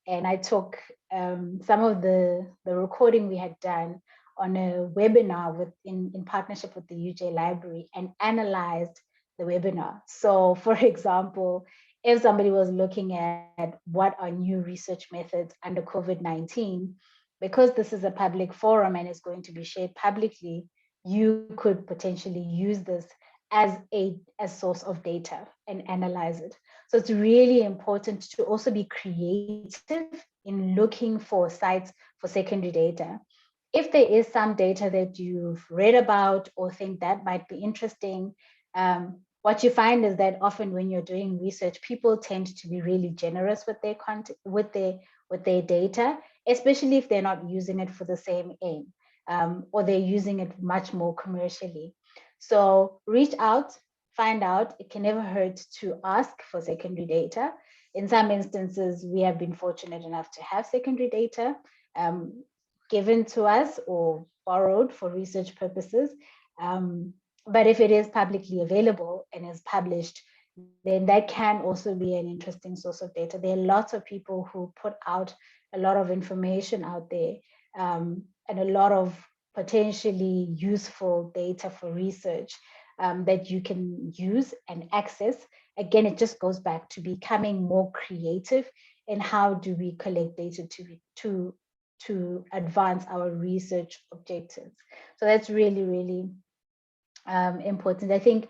and I took some of the recording we had done on a webinar in partnership with the UJ Library and analyzed the webinar. So for example, if somebody was looking at what are new research methods under COVID-19, because this is a public forum and is going to be shared publicly, you could potentially use this as a source of data and analyze it. So it's really important to also be creative in looking for sites for secondary data. If there is some data that you've read about or think that might be interesting, what you find is that often when you're doing research, people tend to be really generous with their content, with their data, especially if they're not using it for the same aim, or they're using it much more commercially. So reach out, find out. It can never hurt to ask for secondary data. In some instances, we have been fortunate enough to have secondary data given to us or borrowed for research purposes. But if it is publicly available and is published, then that can also be an interesting source of data. There are lots of people who put out a lot of information out there and a lot of potentially useful data for research that you can use and access. Again, it just goes back to becoming more creative in how do we collect data to advance our research objectives. So that's really, really important. I think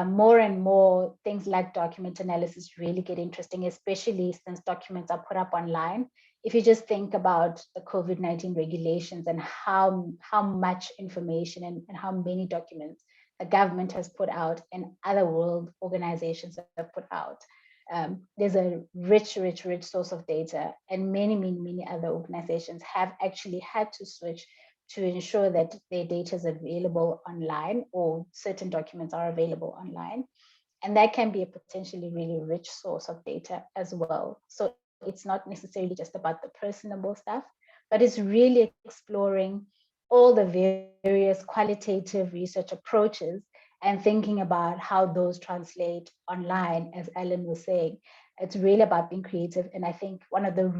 more and more things like document analysis really get interesting, especially since documents are put up online. If you just think about the COVID-19 regulations and how much information and how many documents the government has put out and other world organizations have put out, there's a rich source of data, and many other organizations have actually had to switch to ensure that their data is available online or certain documents are available online. And that can be a potentially really rich source of data as well. So it's not necessarily just about the personable stuff, but it's really exploring all the various qualitative research approaches and thinking about how those translate online, as Ellen was saying. It's really about being creative. And I think one of the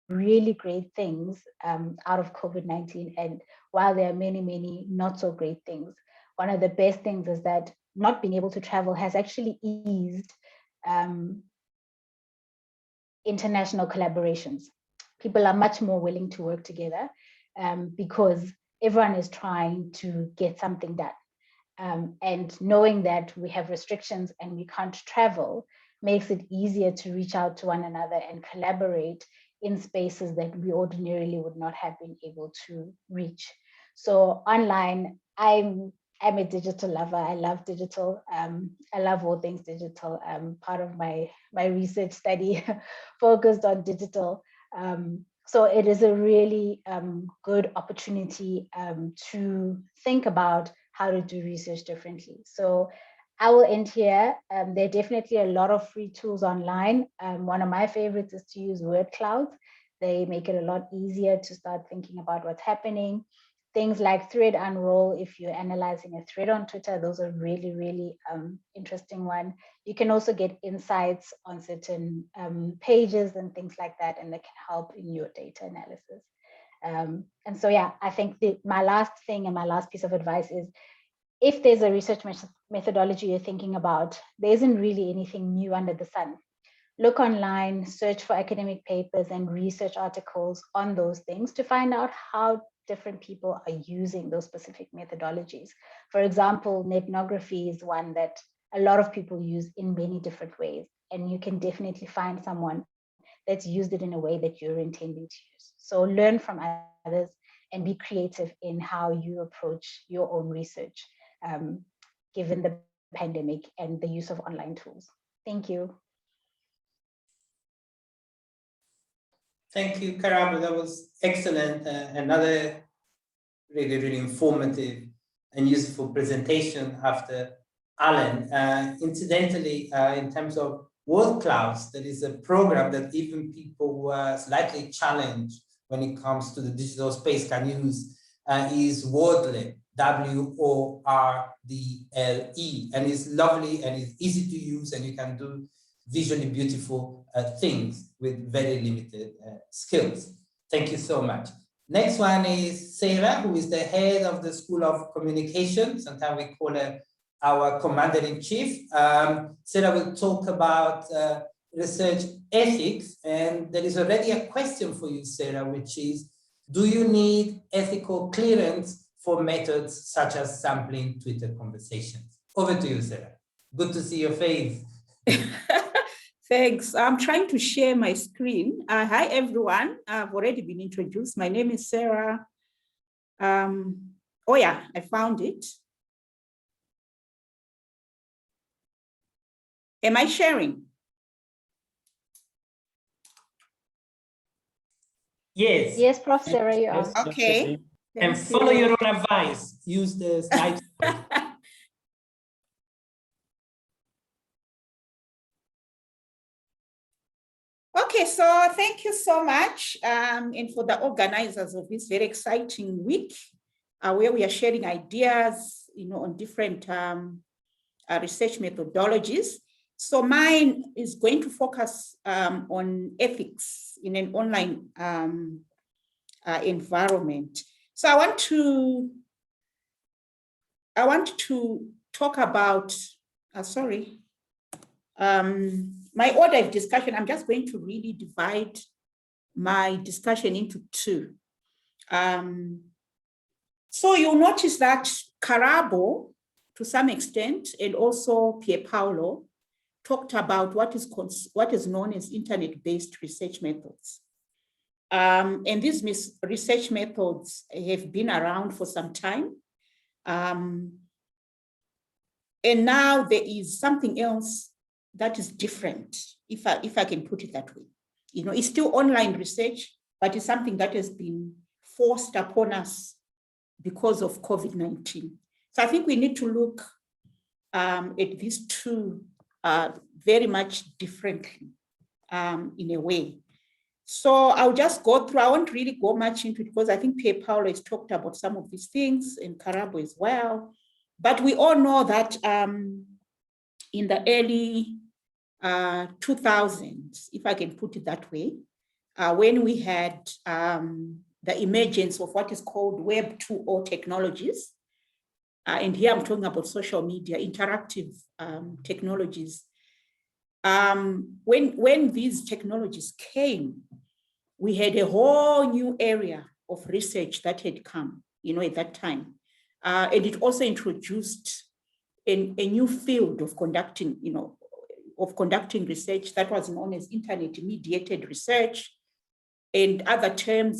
really great things out of COVID-19, and while there are many not so great things, one of the best things is that not being able to travel has actually eased international collaborations. People are much more willing to work together because everyone is trying to get something done. And knowing that we have restrictions and we can't travel makes it easier to reach out to one another and collaborate in spaces that we ordinarily would not have been able to reach. So online, I'm a digital lover. I love digital. I love all things digital. Part of my research study focused on digital. So it is a really good opportunity to think about how to do research differently. So I will end here. There are definitely a lot of free tools online. One of my favorites is to use word clouds. They make it a lot easier to start thinking about what's happening. Things like thread unroll, if you're analyzing a thread on Twitter, those are really, really interesting one. You can also get insights on certain pages and things like that, and that can help in your data analysis. And so, yeah, I think my last thing and my last piece of advice is, if there's a research methodology you're thinking about, there isn't really anything new under the sun. Look online, search for academic papers and research articles on those things to find out how different people are using those specific methodologies. For example, ethnography is one that a lot of people use in many different ways, and you can definitely find someone that's used it in a way that you're intending to use. So learn from others and be creative in how you approach your own research, given the pandemic and the use of online tools. Thank you. Thank you, Karabo. That was excellent. Another really, really informative and useful presentation after Alan. Incidentally, in terms of word clouds, there is a program that even people who are slightly challenged when it comes to the digital space can use, is Wordle, W-O-R-D-L-E, and it's lovely and it's easy to use, and you can do visually beautiful things with very limited skills. Thank you so much. Next one is Sarah, who is the head of the School of Communication. Sometimes we call her our commander-in-chief. Sarah will talk about research ethics, and there is already a question for you, Sarah, which is, do you need ethical clearance for methods such as sampling Twitter conversations? Over to you, Sarah. Good to see your face. Thanks. I'm trying to share my screen. Hi, everyone. I've already been introduced. My name is Sarah. Oh, yeah, I found it. Am I sharing? Yes. Yes, Prof. Sarah, you are. Okay. And follow your own advice. Use the slide. Okay, so thank you so much, and for the organizers of this very exciting week, where we are sharing ideas, on different research methodologies. So mine is going to focus on ethics in an online environment. So I want to talk about, my order of discussion. I'm just going to really divide my discussion into two. So you'll notice that Karabo, to some extent, and also Pierpaolo, talked about what is known as internet-based research methods. And these research methods have been around for some time. And now there is something else that is different, if I can put it that way. It's still online research, but it's something that has been forced upon us because of COVID-19. So I think we need to look at these two very much differently in a way. So I'll just go through. I won't really go much into it because I think Pierpaolo has talked about some of these things, and Karabo as well. But we all know that in the early 2000s, if I can put it that way, when we had the emergence of what is called Web 2.0 technologies, and here I'm talking about social media, interactive technologies. When these technologies came, we had a whole new area of research that had come, at that time. And it also introduced a new field of conducting, research that was known as internet-mediated research. and other terms,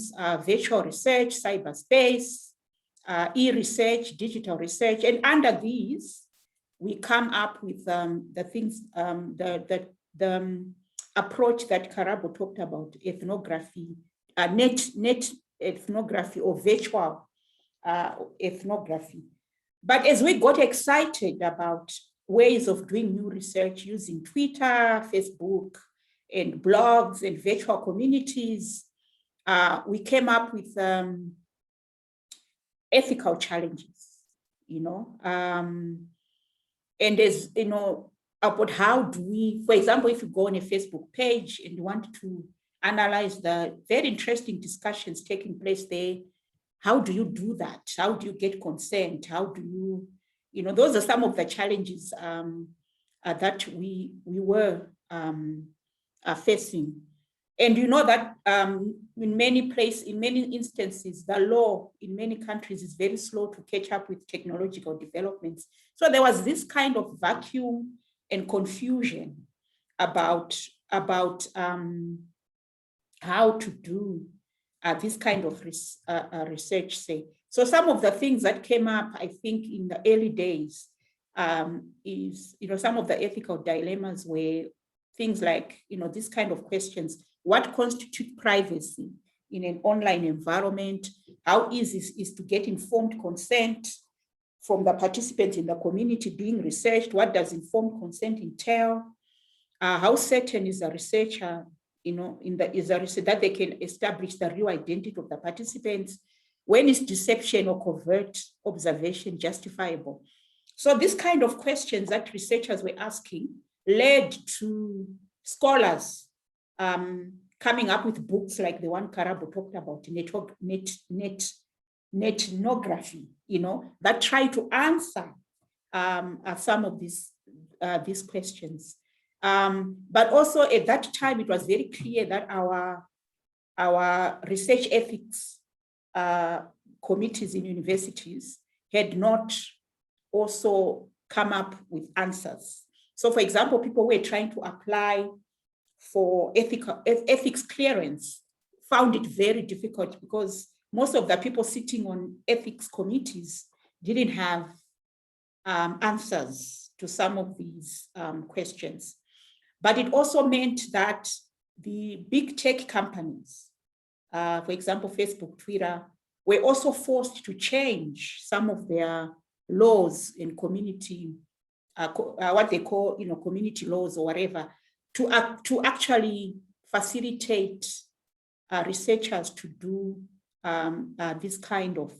virtual research, cyberspace, e-research, digital research. And under these, we come up with the things, the approach that Karabo talked about, ethnography, net ethnography or virtual ethnography. But as we got excited about ways of doing new research using Twitter, Facebook, and blogs and virtual communities, we came up with ethical challenges, and as about how do we, for example, if you go on a Facebook page and you want to analyze the very interesting discussions taking place there, how do you do that? How do you get consent? How do you, those are some of the challenges that we were facing. And that in many instances, the law in many countries is very slow to catch up with technological developments. So there was this kind of vacuum and confusion about how to do this kind of research, say. So some of the things that came up, I think, in the early days is, some of the ethical dilemmas were things like, this kind of questions. What constitutes privacy in an online environment? How easy is to get informed consent from the participants in the community being researched? What does informed consent entail? How certain is a researcher, is a research that they can establish the real identity of the participants? When is deception or covert observation justifiable? So this kind of questions that researchers were asking led to scholars coming up with books like the one Karabo talked about, nethnography, that try to answer some of these questions. But also at that time, it was very clear that our research ethics committees in universities had not also come up with answers. So for example, people were trying to apply for ethics clearance, found it very difficult because most of the people sitting on ethics committees didn't have answers to some of these questions. But it also meant that the big tech companies, for example, Facebook, Twitter, were also forced to change some of their laws in community, what they call, community laws or whatever, to actually facilitate researchers to do this kind of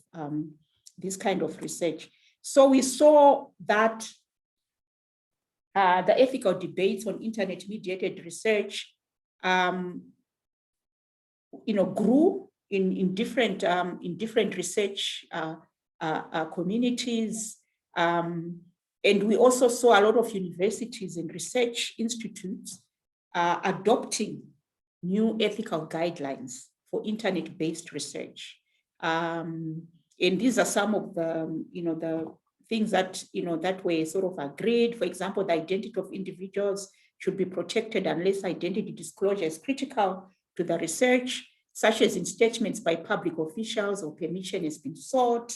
research. So we saw that the ethical debates on internet-mediated research, grew in different research communities. And we also saw a lot of universities and research institutes adopting new ethical guidelines for internet-based research. And these are some of the, the things that, that were sort of agreed. For example, the identity of individuals should be protected unless identity disclosure is critical to the research, such as in statements by public officials or permission has been sought.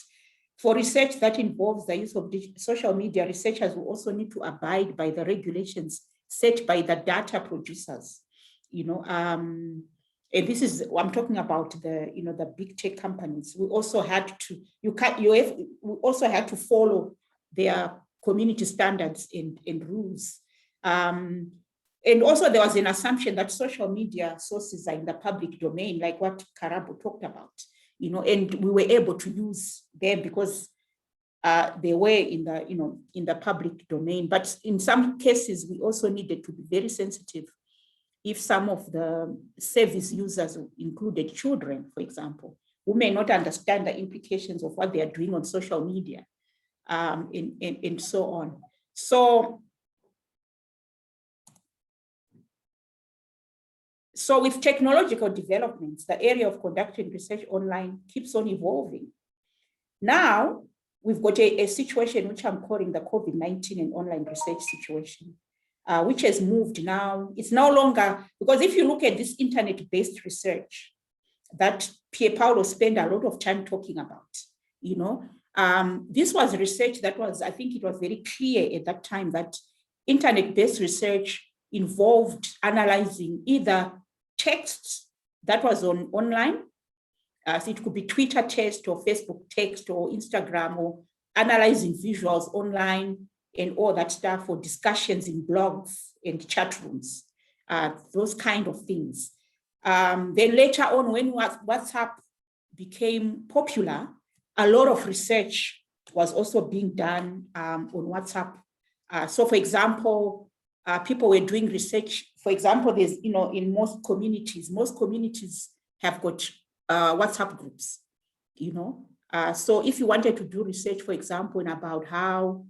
For research that involves the use of social media, researchers will also need to abide by the regulations set by the data producers. And this is, I'm talking about the, the big tech companies. We also had to, we also had to follow their community standards and rules. And also there was an assumption that social media sources are in the public domain, like what Karabo talked about. And we were able to use them because they were in the, in the public domain. But in some cases, we also needed to be very sensitive if some of the service users included children, for example, who may not understand the implications of what they are doing on social media, and so on. So with technological developments, the area of conducting research online keeps on evolving. Now, we've got a situation which I'm calling the COVID-19 and online research situation, which has moved now. It's no longer, because if you look at this internet-based research, that Pier Paolo spent a lot of time talking about. This was research that was, I think it was very clear at that time that internet-based research involved analyzing either text that was online, so it could be Twitter text or Facebook text or Instagram, or analyzing visuals online and all that stuff, or discussions in blogs and chat rooms, those kind of things. Then later on, when WhatsApp became popular, a lot of research was also being done on WhatsApp. So for example, people were doing research. For example, there's, in most communities have got WhatsApp groups, so if you wanted to do research, for example, about how,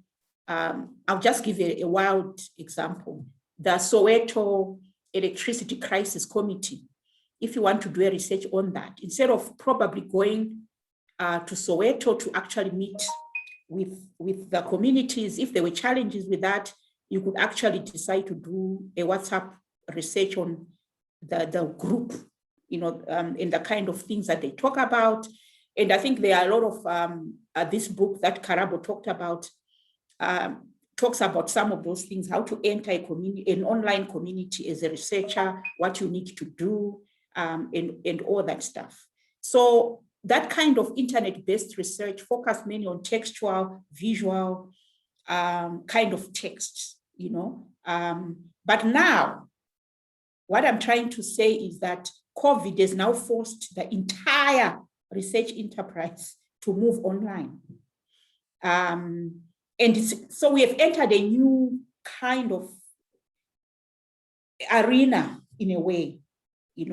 I'll just give a wild example, the Soweto Electricity Crisis Committee. If you want to do a research on that, instead of probably going to Soweto to actually meet with the communities, if there were challenges with that, you could actually decide to do a WhatsApp research on the group, and the kind of things that they talk about. And I think there are a lot of this book that Karabo talked about, talks about some of those things, how to enter a community, an online community as a researcher, what you need to do, and all that stuff. So that kind of internet-based research focused mainly on textual, visual kind of texts, But now, what I'm trying to say is that COVID has now forced the entire research enterprise to move online. So we have entered a new kind of arena in a way.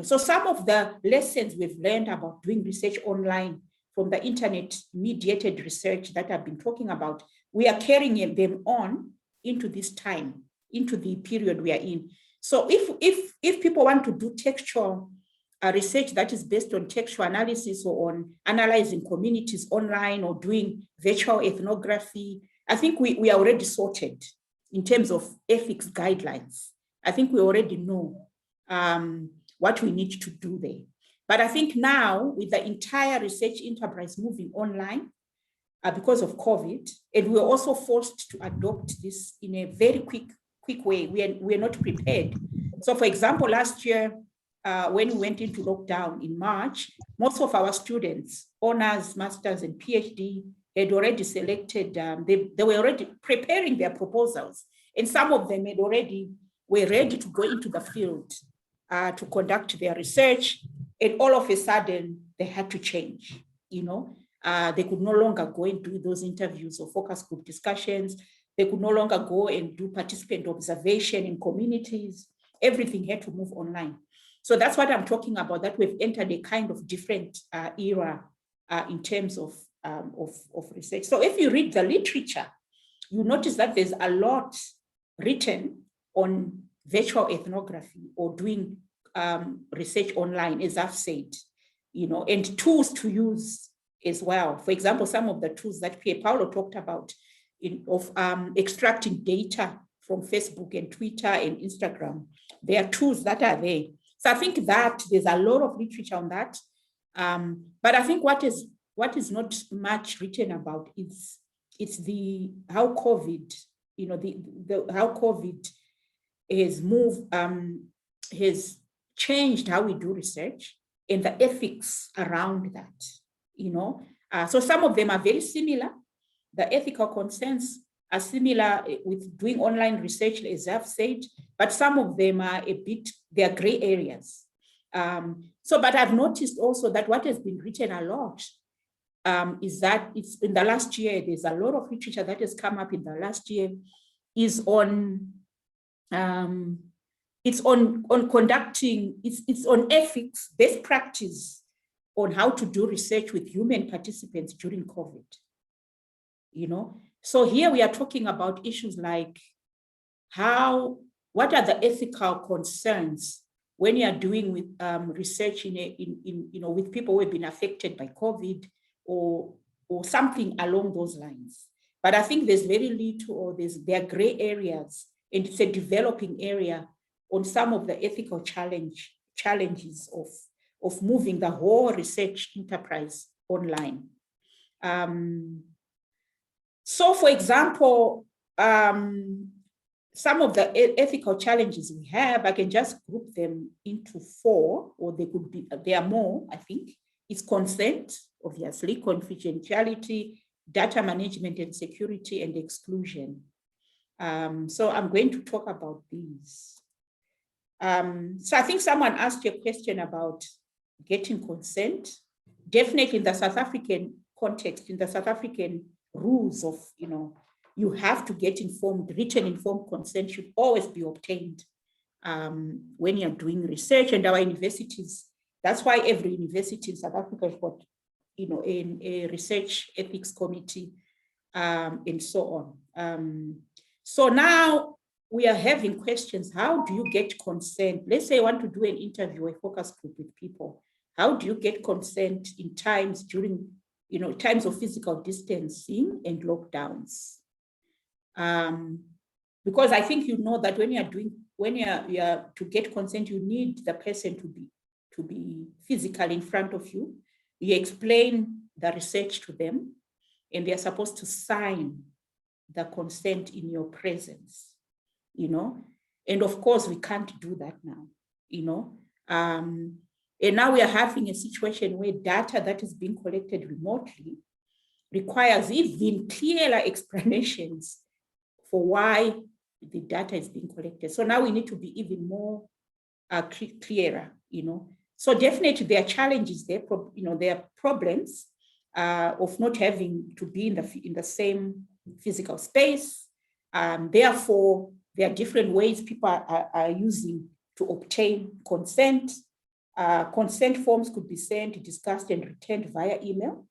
So some of the lessons we've learned about doing research online from the internet-mediated research that I've been talking about, we are carrying them on into this time, into the period we are in. So if people want to do textual research that is based on textual analysis or on analyzing communities online or doing virtual ethnography, I think we are already sorted in terms of ethics guidelines. I think we already know what we need to do there. But I think now with the entire research enterprise moving online because of COVID, and we were also forced to adopt this in a very quick way. We are not prepared. So for example, last year, when we went into lockdown in March, most of our students, honors, masters, and PhD, had already selected, they were already preparing their proposals. And some of them were ready to go into the field to conduct their research. And all of a sudden, they had to change, They could no longer go and do those interviews or focus group discussions. They could no longer go and do participant observation in communities. Everything had to move online. So that's what I'm talking about, that we've entered a kind of different era in terms of research. So if you read the literature, you notice that there's a lot written on virtual ethnography or doing research online, as I've said, and tools to use as well. For example, some of the tools that Pier Paolo talked about of extracting data from Facebook and Twitter and Instagram. There are tools that are there. So I think that there's a lot of literature on that. But I think what is not much written about is how COVID, how COVID has moved, has changed how we do research and the ethics around that. So some of them are very similar. The ethical concerns are similar with doing online research, as I've said, but some of them are they're gray areas. But I've noticed also that what has been written a lot is that it's in the last year, there's a lot of literature that has come up in the last year is on, it's on conducting, it's on ethics, best practice on how to do research with human participants during COVID. So here we are talking about issues like what are the ethical concerns when you are doing with research with people who have been affected by COVID or something along those lines. But I think there's very little, or there are gray areas, and it's a developing area on some of the ethical challenges of moving the whole research enterprise online. So for example, some of the ethical challenges we have, I can just group them into 4, or they could be, there are more, I think. It's consent, obviously, confidentiality, data management and security, and exclusion. So I'm going to talk about these. So I think someone asked you a question about getting consent. Definitely in the South African context, in the South African rules of, you have to get informed, written informed consent should always be obtained when you're doing research. And our universities, that's why every university in South Africa has got, a research ethics committee and so on. So now we are having questions. How do you get consent? Let's say you want to do an interview, a focus group with people. How do you get consent in times during, times of physical distancing and lockdowns? Because I think that when you're to get consent, you need the person to be physically in front of you. You explain the research to them, and they're supposed to sign the consent in your presence, and of course we can't do that now, and now we are having a situation where data that is being collected remotely requires even clearer explanations for why the data is being collected. So now we need to be even more clearer, So definitely there are challenges there, there are problems of not having to be in the same physical space. Therefore, there are different ways people are using to obtain consent. Consent forms could be sent, discussed, and returned via email.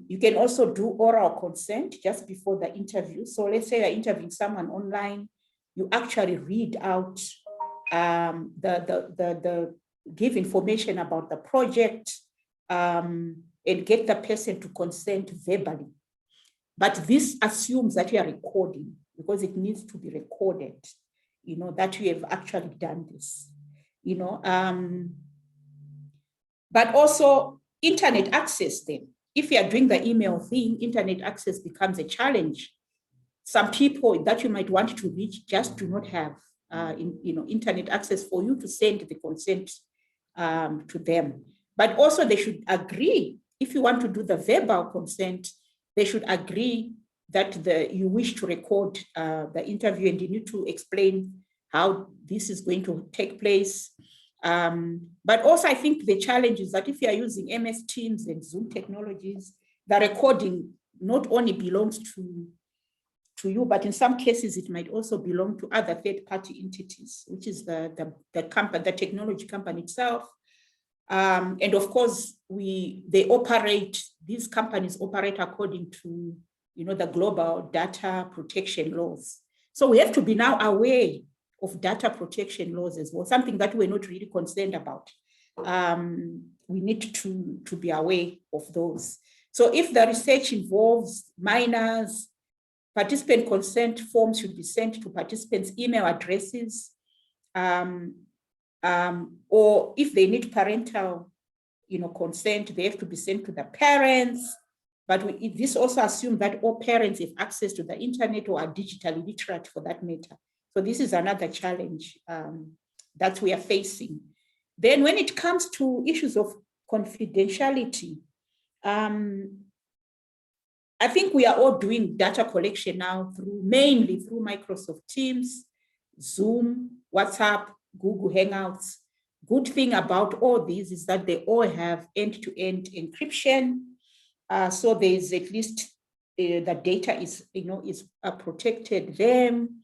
You can also do oral consent just before the interview. So let's say you're interviewing someone online, you actually read out give information about the project and get the person to consent verbally. But this assumes that you are recording, because it needs to be recorded, that you have actually done this, but also internet access then. If you are doing the email thing, internet access becomes a challenge. Some people that you might want to reach just do not have internet access for you to send the consent to them. But also they should agree, if you want to do the verbal consent, they should agree that you wish to record the interview, and you need to explain how this is going to take place. But also I think the challenge is that if you are using MS Teams and Zoom technologies, the recording not only belongs to you, but in some cases it might also belong to other third-party entities, which is the company, the technology company itself. And of course, these companies operate according to, the global data protection laws. So we have to be now aware of data protection laws as well, something that we're not really concerned about. We need to be aware of those. So if the research involves minors, participant consent forms should be sent to participants' email addresses, or if they need parental, consent, they have to be sent to the parents. But this also assumes that all parents have access to the internet or are digitally literate for that matter. So this is another challenge that we are facing. Then when it comes to issues of confidentiality, I think we are all doing data collection now mainly through Microsoft Teams, Zoom, WhatsApp, Google Hangouts. Good thing about all these is that they all have end-to-end encryption. So there's at least the data is protected them.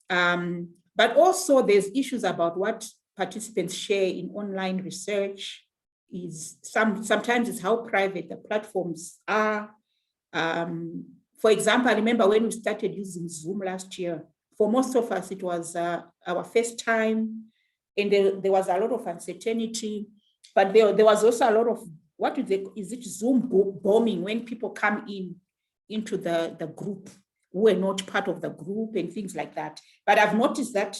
But also there's issues about what participants share in online research. Sometimes it's how private the platforms are. For example, I remember when we started using Zoom last year, for most of us, it was our first time, and there was a lot of uncertainty, but there was also a lot of, is it Zoom bombing, when people come into the group who were not part of the group and things like that. But I've noticed that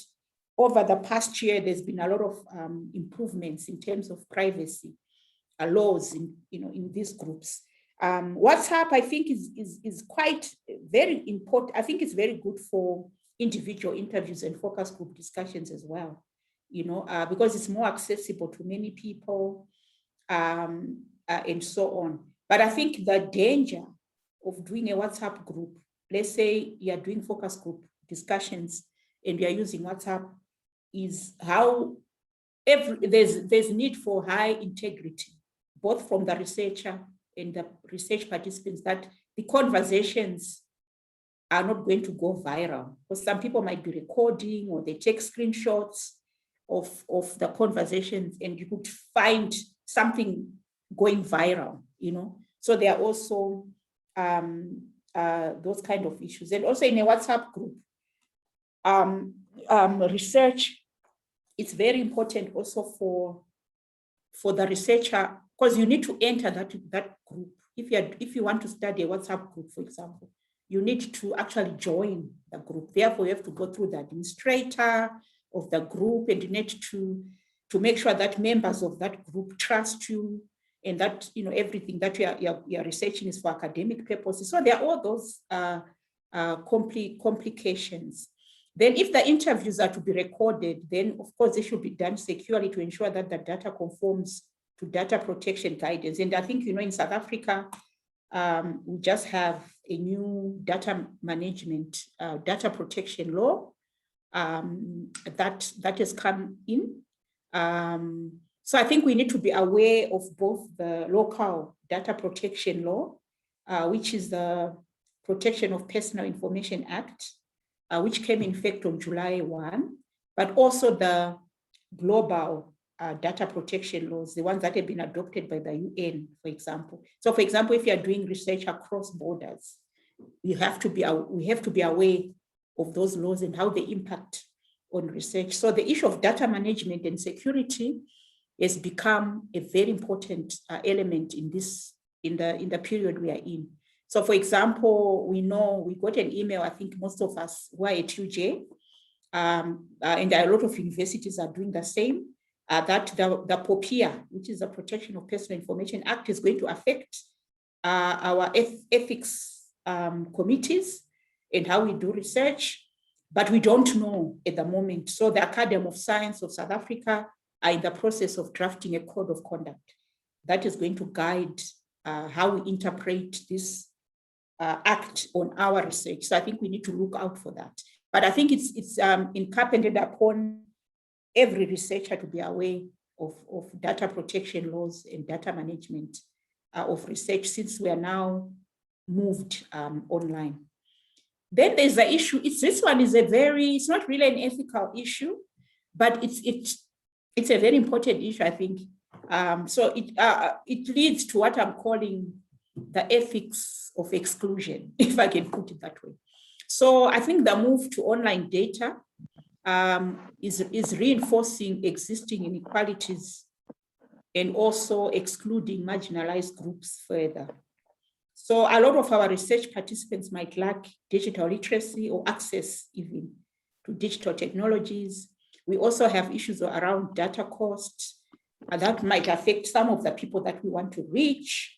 over the past year, there's been a lot of improvements in terms of privacy laws in these groups. WhatsApp, I think, is quite very important. I think it's very good for individual interviews and focus group discussions as well, because it's more accessible to many people and so on. But I think the danger of doing a WhatsApp group, let's say you're doing focus group discussions and you're using WhatsApp, is how there's need for high integrity, both from the researcher and the research participants, that the conversations are not going to go viral. Because some people might be recording or they take screenshots of the conversations, and you could find something going viral, So there are also those kind of issues. And also in a WhatsApp group, research, it's very important also for the researcher, because you need to enter that group. If you want to study a WhatsApp group, for example, you need to actually join the group. Therefore, you have to go through the administrator of the group, and you need to make sure that members of that group trust you, and that everything that you're researching is for academic purposes. So there are all those complications. Then if the interviews are to be recorded, then of course they should be done securely to ensure that the data conforms to data protection guidance. And I think, in South Africa, we just have a new data management, data protection law that has come in. So I think we need to be aware of both the local data protection law, which is the Protection of Personal Information Act, which came in effect on July 1, but also the global data protection laws, the ones that have been adopted by the UN, for example. So for example, if you're doing research across borders, we have to be aware of those laws and how they impact on research. So the issue of data management and security has become a very important element in the period we are in. So for example, we know we got an email, I think most of us who are at UJ, and a lot of universities are doing the same, that the POPIA, which is the Protection of Personal Information Act, is going to affect our ethics committees and how we do research, but we don't know at the moment. So the Academy of Science of South Africa are in the process of drafting a code of conduct that is going to guide how we interpret this act on our research. So I think we need to look out for that. But I think it's incumbent upon every researcher to be aware of data protection laws and data management of research, since we are now moved online. Then there's the issue. This one is it's not really an ethical issue, but it's a very important issue, I think. So it leads to what I'm calling the ethics of exclusion, if I can put it that way. So I think the move to online data is reinforcing existing inequalities and also excluding marginalized groups further. So a lot of our research participants might lack digital literacy or access even to digital technologies. We also have issues around data costs that might affect some of the people that we want to reach.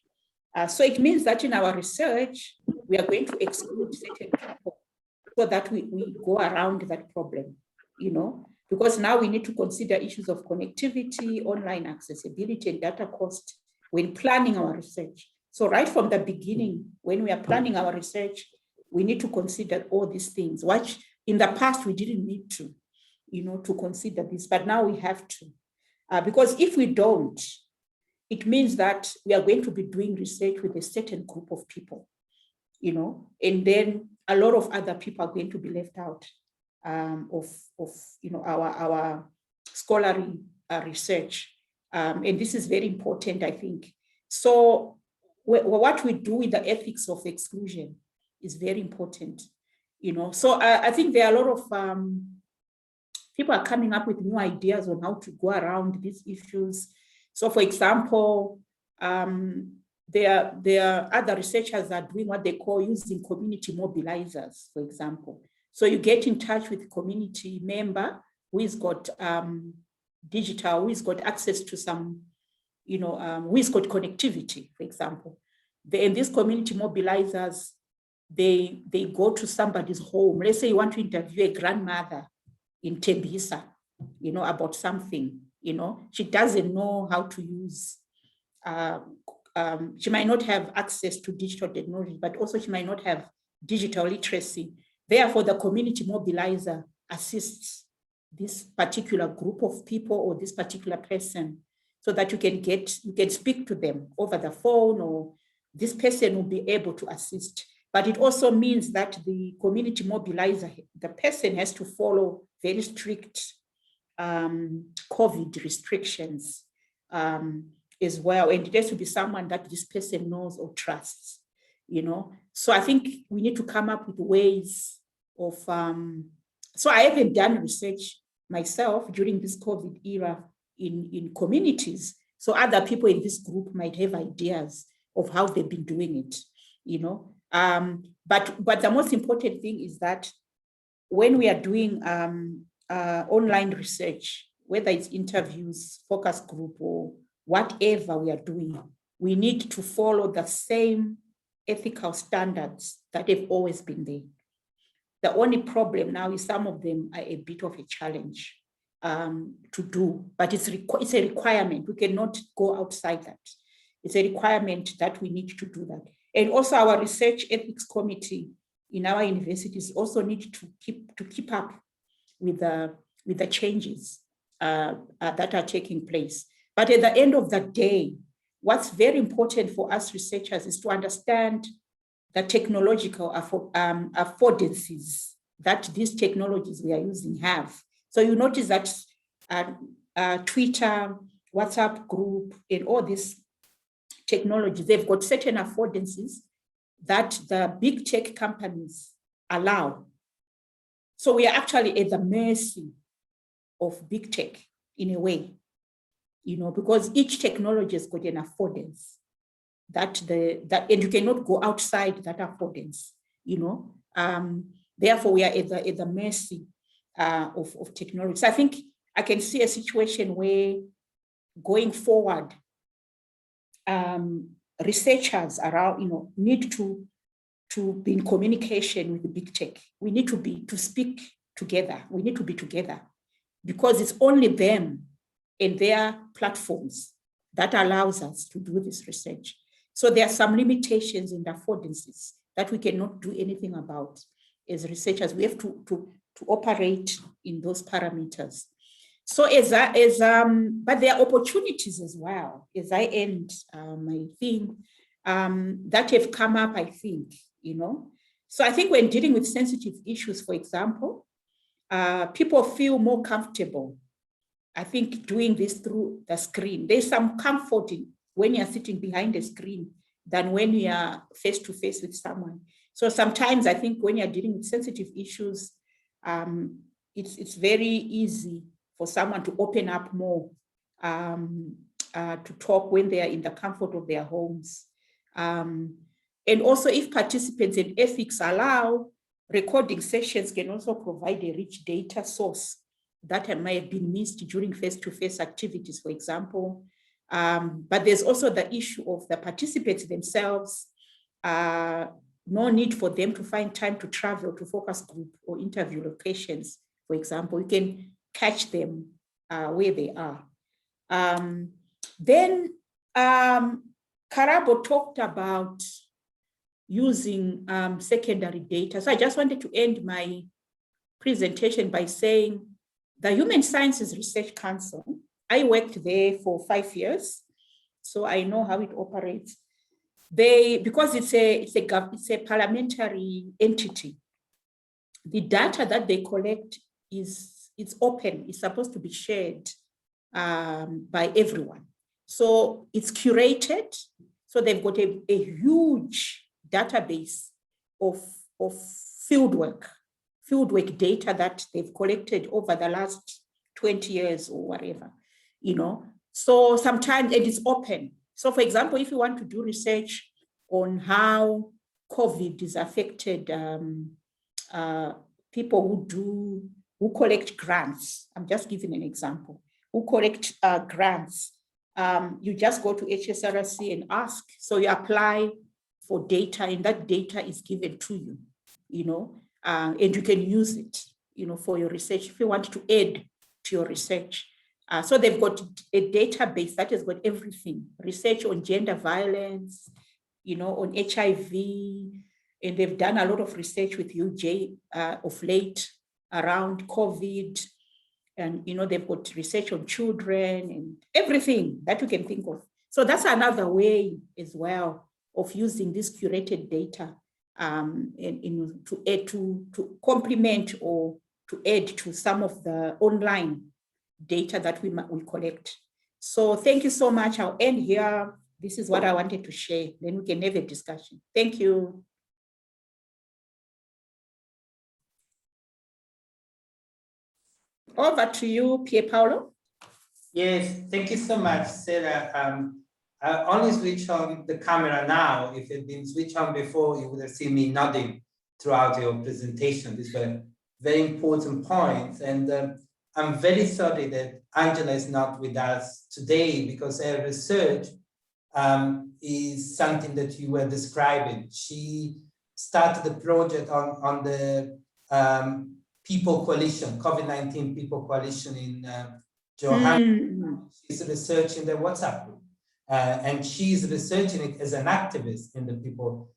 So it means that in our research, we are going to exclude certain people so that we go around that problem, because now we need to consider issues of connectivity, online accessibility, and data cost when planning our research. So right from the beginning, when we are planning our research, we need to consider all these things, which in the past we didn't need to, to consider this, but now we have to. Because if we don't, it means that we are going to be doing research with a certain group of people, and then a lot of other people are going to be left out of our scholarly research. And this is very important, I think. So what we do with the ethics of exclusion is very important, So I think there are a lot of people are coming up with new ideas on how to go around these issues. So for example, there are other researchers that are doing what they call using community mobilizers, for example. So you get in touch with a community member who has got digital, who has got access to some, who has got connectivity, for example. And these community mobilizers, they go to somebody's home. Let's say you want to interview a grandmother in Tembisa, about something, she doesn't know how to use, she might not have access to digital technology, but also she might not have digital literacy. Therefore, the community mobilizer assists this particular group of people or this particular person so that you can speak to them over the phone, or this person will be able to assist. But it also means that the community mobilizer, the person has to follow very strict COVID restrictions as well. And it has to be someone that this person knows or trusts, So I think we need to come up with ways of, so I haven't done research myself during this COVID era in communities. So other people in this group might have ideas of how they've been doing it, But the most important thing is that when we are doing online research, whether it's interviews, focus group, or whatever we are doing, we need to follow the same ethical standards that have always been there. The only problem now is some of them are a bit of a challenge to do, but it's a requirement. We cannot go outside that. It's a requirement that we need to do that. And also our research ethics committee in our universities also need to keep up with the changes that are taking place. But at the end of the day, what's very important for us researchers is to understand the technological affordances that these technologies we are using have. So you notice that Twitter, WhatsApp group, and all these technologies, they've got certain affordances that the big tech companies allow. So we are actually at the mercy of big tech in a way, because each technology has got an affordance and you cannot go outside that affordance, Therefore, we are at the mercy of technology. So I think I can see a situation where going forward, researchers around, need to be in communication with the big tech. We need to speak together. We need to be together because it's only them and their platforms that allows us to do this research. So there are some limitations in the affordances that we cannot do anything about as researchers. We have to operate in those parameters. So but there are opportunities as well, as I end my thing, that have come up, I think, So I think when dealing with sensitive issues, for example, people feel more comfortable, I think, doing this through the screen. There's some comfort in when you're sitting behind a screen than when you are face-to-face with someone. So sometimes I think when you're dealing with sensitive issues, it's very easy for someone to open up more, to talk when they are in the comfort of their homes. And also if participants in ethics allow, recording sessions can also provide a rich data source that might have been missed during face-to-face activities, for example. But there's also the issue of the participants themselves, no need for them to find time to travel to focus group or interview locations, for example. You can catch them where they are. Then Karabo talked about using secondary data. So I just wanted to end my presentation by saying the Human Sciences Research Council, I worked there for 5 years, so I know how it operates. Because it's a parliamentary entity, the data that they collect it's open, it's supposed to be shared by everyone. So it's curated, so they've got a huge database of fieldwork data that they've collected over the last 20 years or whatever, So sometimes it is open. So for example, if you want to do research on how COVID is affected people who do who collect grants. I'm just giving an example. Who collect grants. You just go to HSRC and ask. So you apply for data, and that data is given to you, and you can use it, for your research if you want to add to your research. So they've got a database that has got everything, research on gender violence, on HIV, and they've done a lot of research with UJ of late around COVID, and they've got research on children and everything that you can think of. So that's another way as well of using this curated data to add to complement or to add to some of the online data that we collect. So thank you so much. I'll end here. This is what I wanted to share. Then we can have a discussion. Thank you. Over to you, Pier Paolo. Yes, thank you so much, Sarah. I only switch on the camera now. If it had been switched on before, you would have seen me nodding throughout your presentation. These were very important points. And I'm very sorry that Angela is not with us today, because her research is something that you were describing. She started the project on the People Coalition, COVID-19 People Coalition in Johannesburg. She's researching the WhatsApp group. And she's researching it as an activist in the People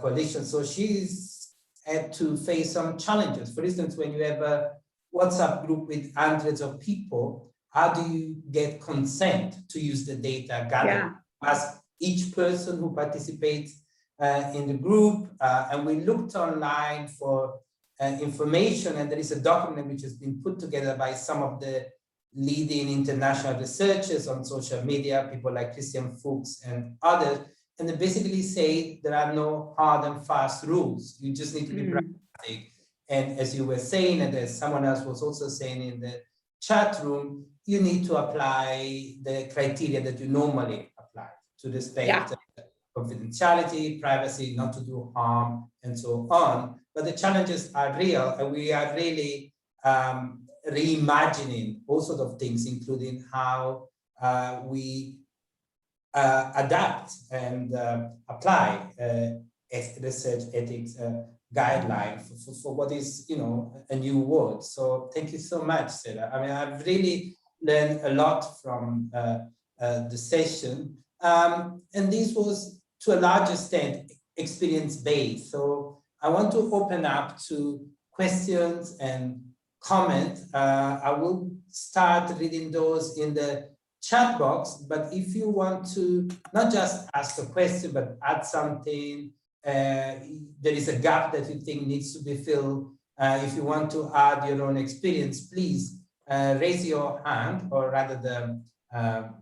Coalition. So she's had to face some challenges. For instance, when you have a WhatsApp group with hundreds of people, how do you get consent to use the data gathered? Ask each person who participates in the group. And we looked online for information, and there is a document which has been put together by some of the leading international researchers on social media, people like Christian Fuchs and others, and they basically say there are no hard and fast rules. You just need to be pragmatic. And as you were saying, and as someone else was also saying in the chat room, you need to apply the criteria that you normally apply to respect confidentiality, privacy, not to do harm, and so on. But the challenges are real, and we are really reimagining all sorts of things, including how we adapt and apply research ethics guideline for what is, a new world. So thank you so much, Sarah. I mean, I've really learned a lot from the session. And this was, to a large extent, experience-based. So I want to open up to questions and comment. I will start reading those in the chat box, but if you want to not just ask a question, but add something, there is a gap that you think needs to be filled. If you want to add your own experience, please raise your hand, or rather the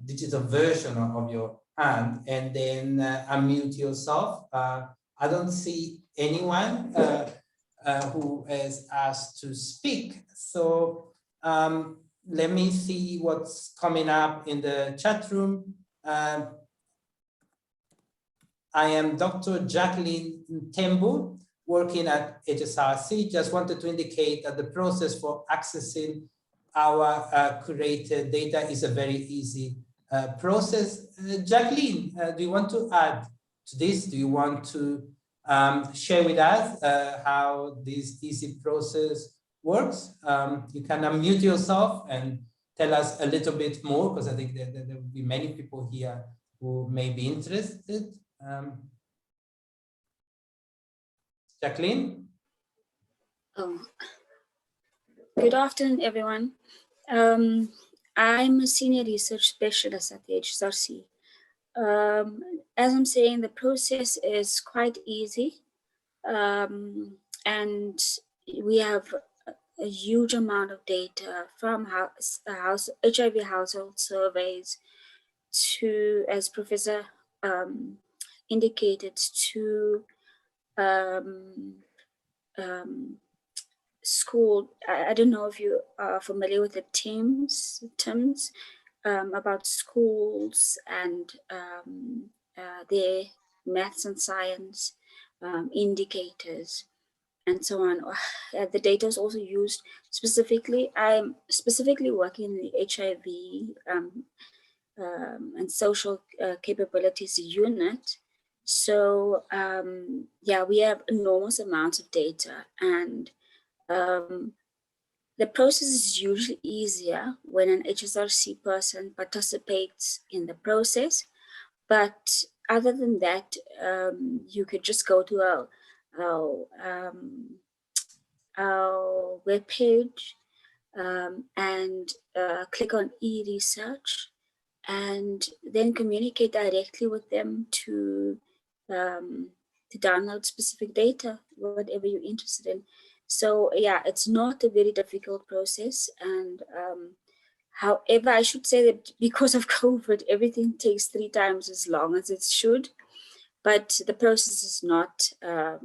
digital version of your hand, and then unmute yourself. I don't see anyone who has asked to speak. So let me see what's coming up in the chat room. I am Dr. Jacqueline Tembu, working at HSRC. Just wanted to indicate that the process for accessing our curated data is a very easy process. Jacqueline, do you want to add to this? Do you want to share with us how this easy process works? You can unmute yourself and tell us a little bit more, because I think there will be many people here who may be interested. Jacqueline? Good afternoon, everyone. I'm a senior research specialist at the HSRC. As I'm saying, the process is quite easy, and we have a huge amount of data from HIV household surveys to, as Professor indicated, to school. I don't know if you are familiar with the terms about schools and their maths and science indicators. and so on. The data is also used specifically. I'm specifically working in the HIV and social capabilities unit. So yeah, we have enormous amounts of data, and the process is usually easier when an HSRC person participates in the process. But other than that, you could just go to our webpage and click on e-research, and then communicate directly with them to download specific data, whatever you're interested in. So yeah, it's not a very difficult process. And however, I should say that because of COVID, everything takes 3 times as long as it should, but the process is not a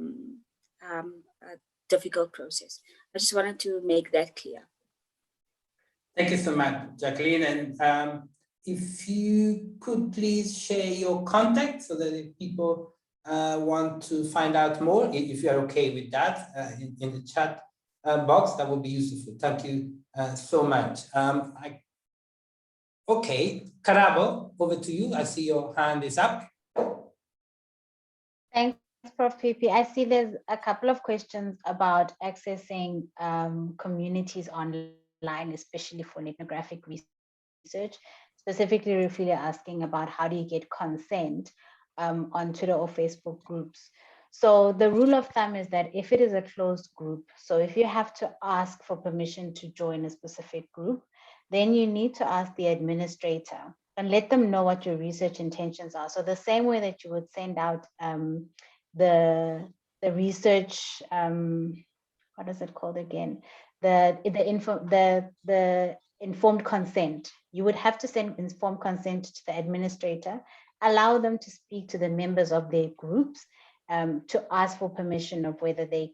difficult process. I just wanted to make that clear. Thank you so much, Jacqueline. And if you could please share your contact so that if people want to find out more, if you're okay with that, in the chat box, that would be useful. Thank you so much. Okay, Karabo, over to you. I see your hand is up. Thanks, Prof. PP. I see there's a couple of questions about accessing communities online, especially for ethnographic research. Specifically, Rufili asking about how do you get consent on Twitter or Facebook groups. So the rule of thumb is that if it is a closed group, so if you have to ask for permission to join a specific group, then you need to ask the administrator and let them know what your research intentions are. So the same way that you would send out the research, what is it called again? The informed consent. You would have to send informed consent to the administrator, allow them to speak to the members of their groups to ask for permission of whether they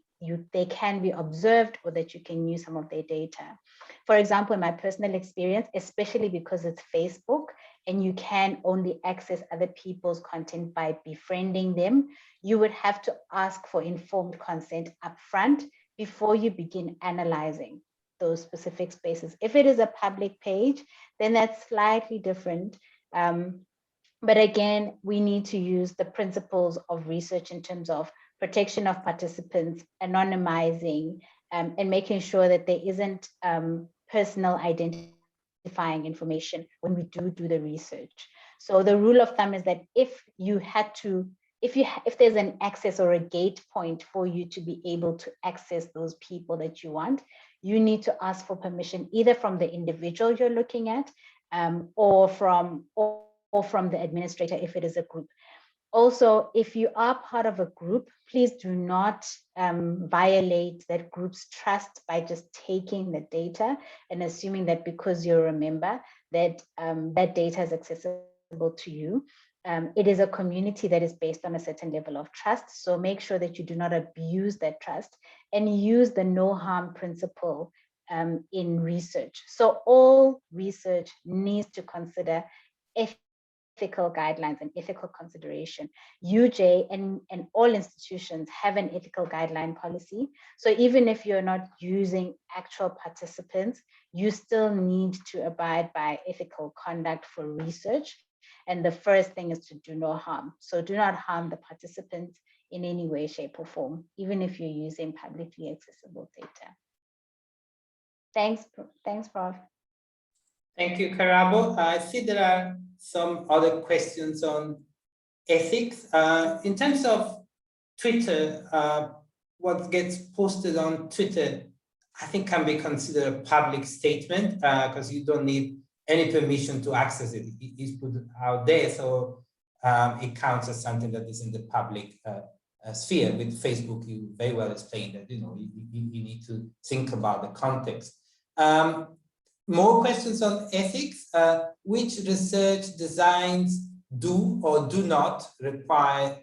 can be observed or that you can use some of their data. For example, in my personal experience, especially because it's Facebook and you can only access other people's content by befriending them, you would have to ask for informed consent upfront before you begin analyzing those specific spaces. If it is a public page, then that's slightly different. But again, we need to use the principles of research in terms of protection of participants, anonymizing, and making sure that there isn't personal identifying information when we do the research. So the rule of thumb is that if there's an access or a gate point for you to be able to access those people that you want, you need to ask for permission either from the individual you're looking at or from the administrator if it is a group. Also, if you are part of a group, please do not violate that group's trust by just taking the data and assuming that because you're a member that that data is accessible to you. It is a community that is based on a certain level of trust. So make sure that you do not abuse that trust and use the no harm principle in research. So all research needs to consider ethical guidelines and ethical consideration. UJ and all institutions have an ethical guideline policy. So even if you're not using actual participants, you still need to abide by ethical conduct for research. And the first thing is to do no harm. So do not harm the participants in any way, shape, or form, even if you're using publicly accessible data. Thanks, Prof. Thank you, Karabo. I see there are some other questions on ethics. In terms of Twitter, what gets posted on Twitter, I think can be considered a public statement because you don't need any permission to access it. It's put out there, so it counts as something that is in the public sphere. With Facebook, you very well explained that you need to think about the context. More questions on ethics. Which research designs do or do not require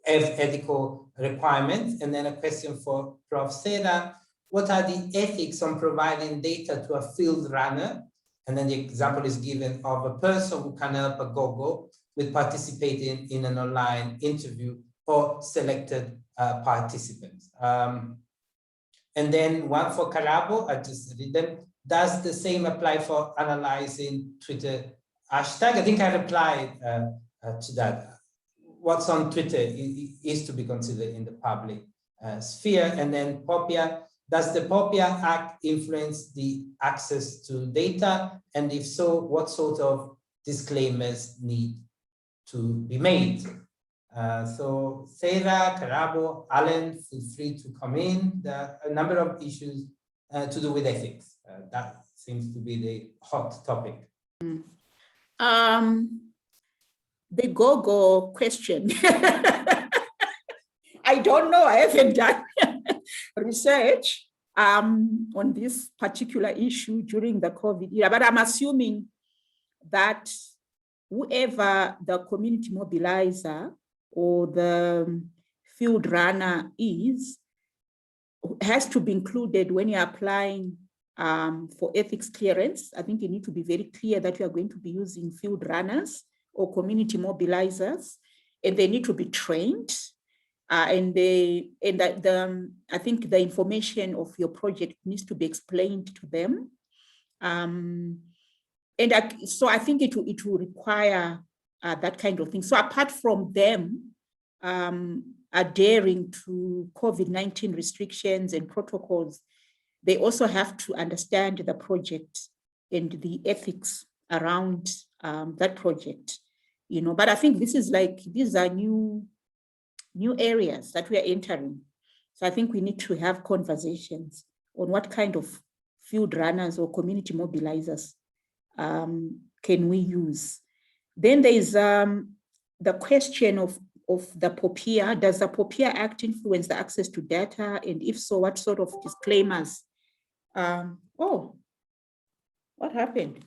ethical requirements? And then a question for Prof. Seda. What are the ethics on providing data to a field runner? And then the example is given of a person who can help a gogo with participating in an online interview or selected participants. And then one for Karabo, I just read them. Does the same apply for analyzing Twitter hashtag? I think I replied to that. What's on Twitter is to be considered in the public sphere. And then Popia, does the Popia Act influence the access to data? And if so, what sort of disclaimers need to be made? So Sarah, Karabo, Alan, feel free to come in. There are a number of issues to do with ethics. That seems to be the hot topic. The go-go question. I don't know, I haven't done research on this particular issue during the COVID era, but I'm assuming that whoever the community mobilizer or the field runner is, has to be included when you're applying for ethics clearance. I think you need to be very clear that you are going to be using field runners or community mobilizers, and they need to be trained. I think the information of your project needs to be explained to them. So I think it will require that kind of thing. So apart from them adhering to COVID-19 restrictions and protocols, they also have to understand the project and the ethics around that project, but I think this is these are new areas that we are entering. So I think we need to have conversations on what kind of field runners or community mobilizers can we use. Then there is the question of the POPIA. Does the POPIA Act influence the access to data? And if so, what sort of disclaimers? Oh, what happened?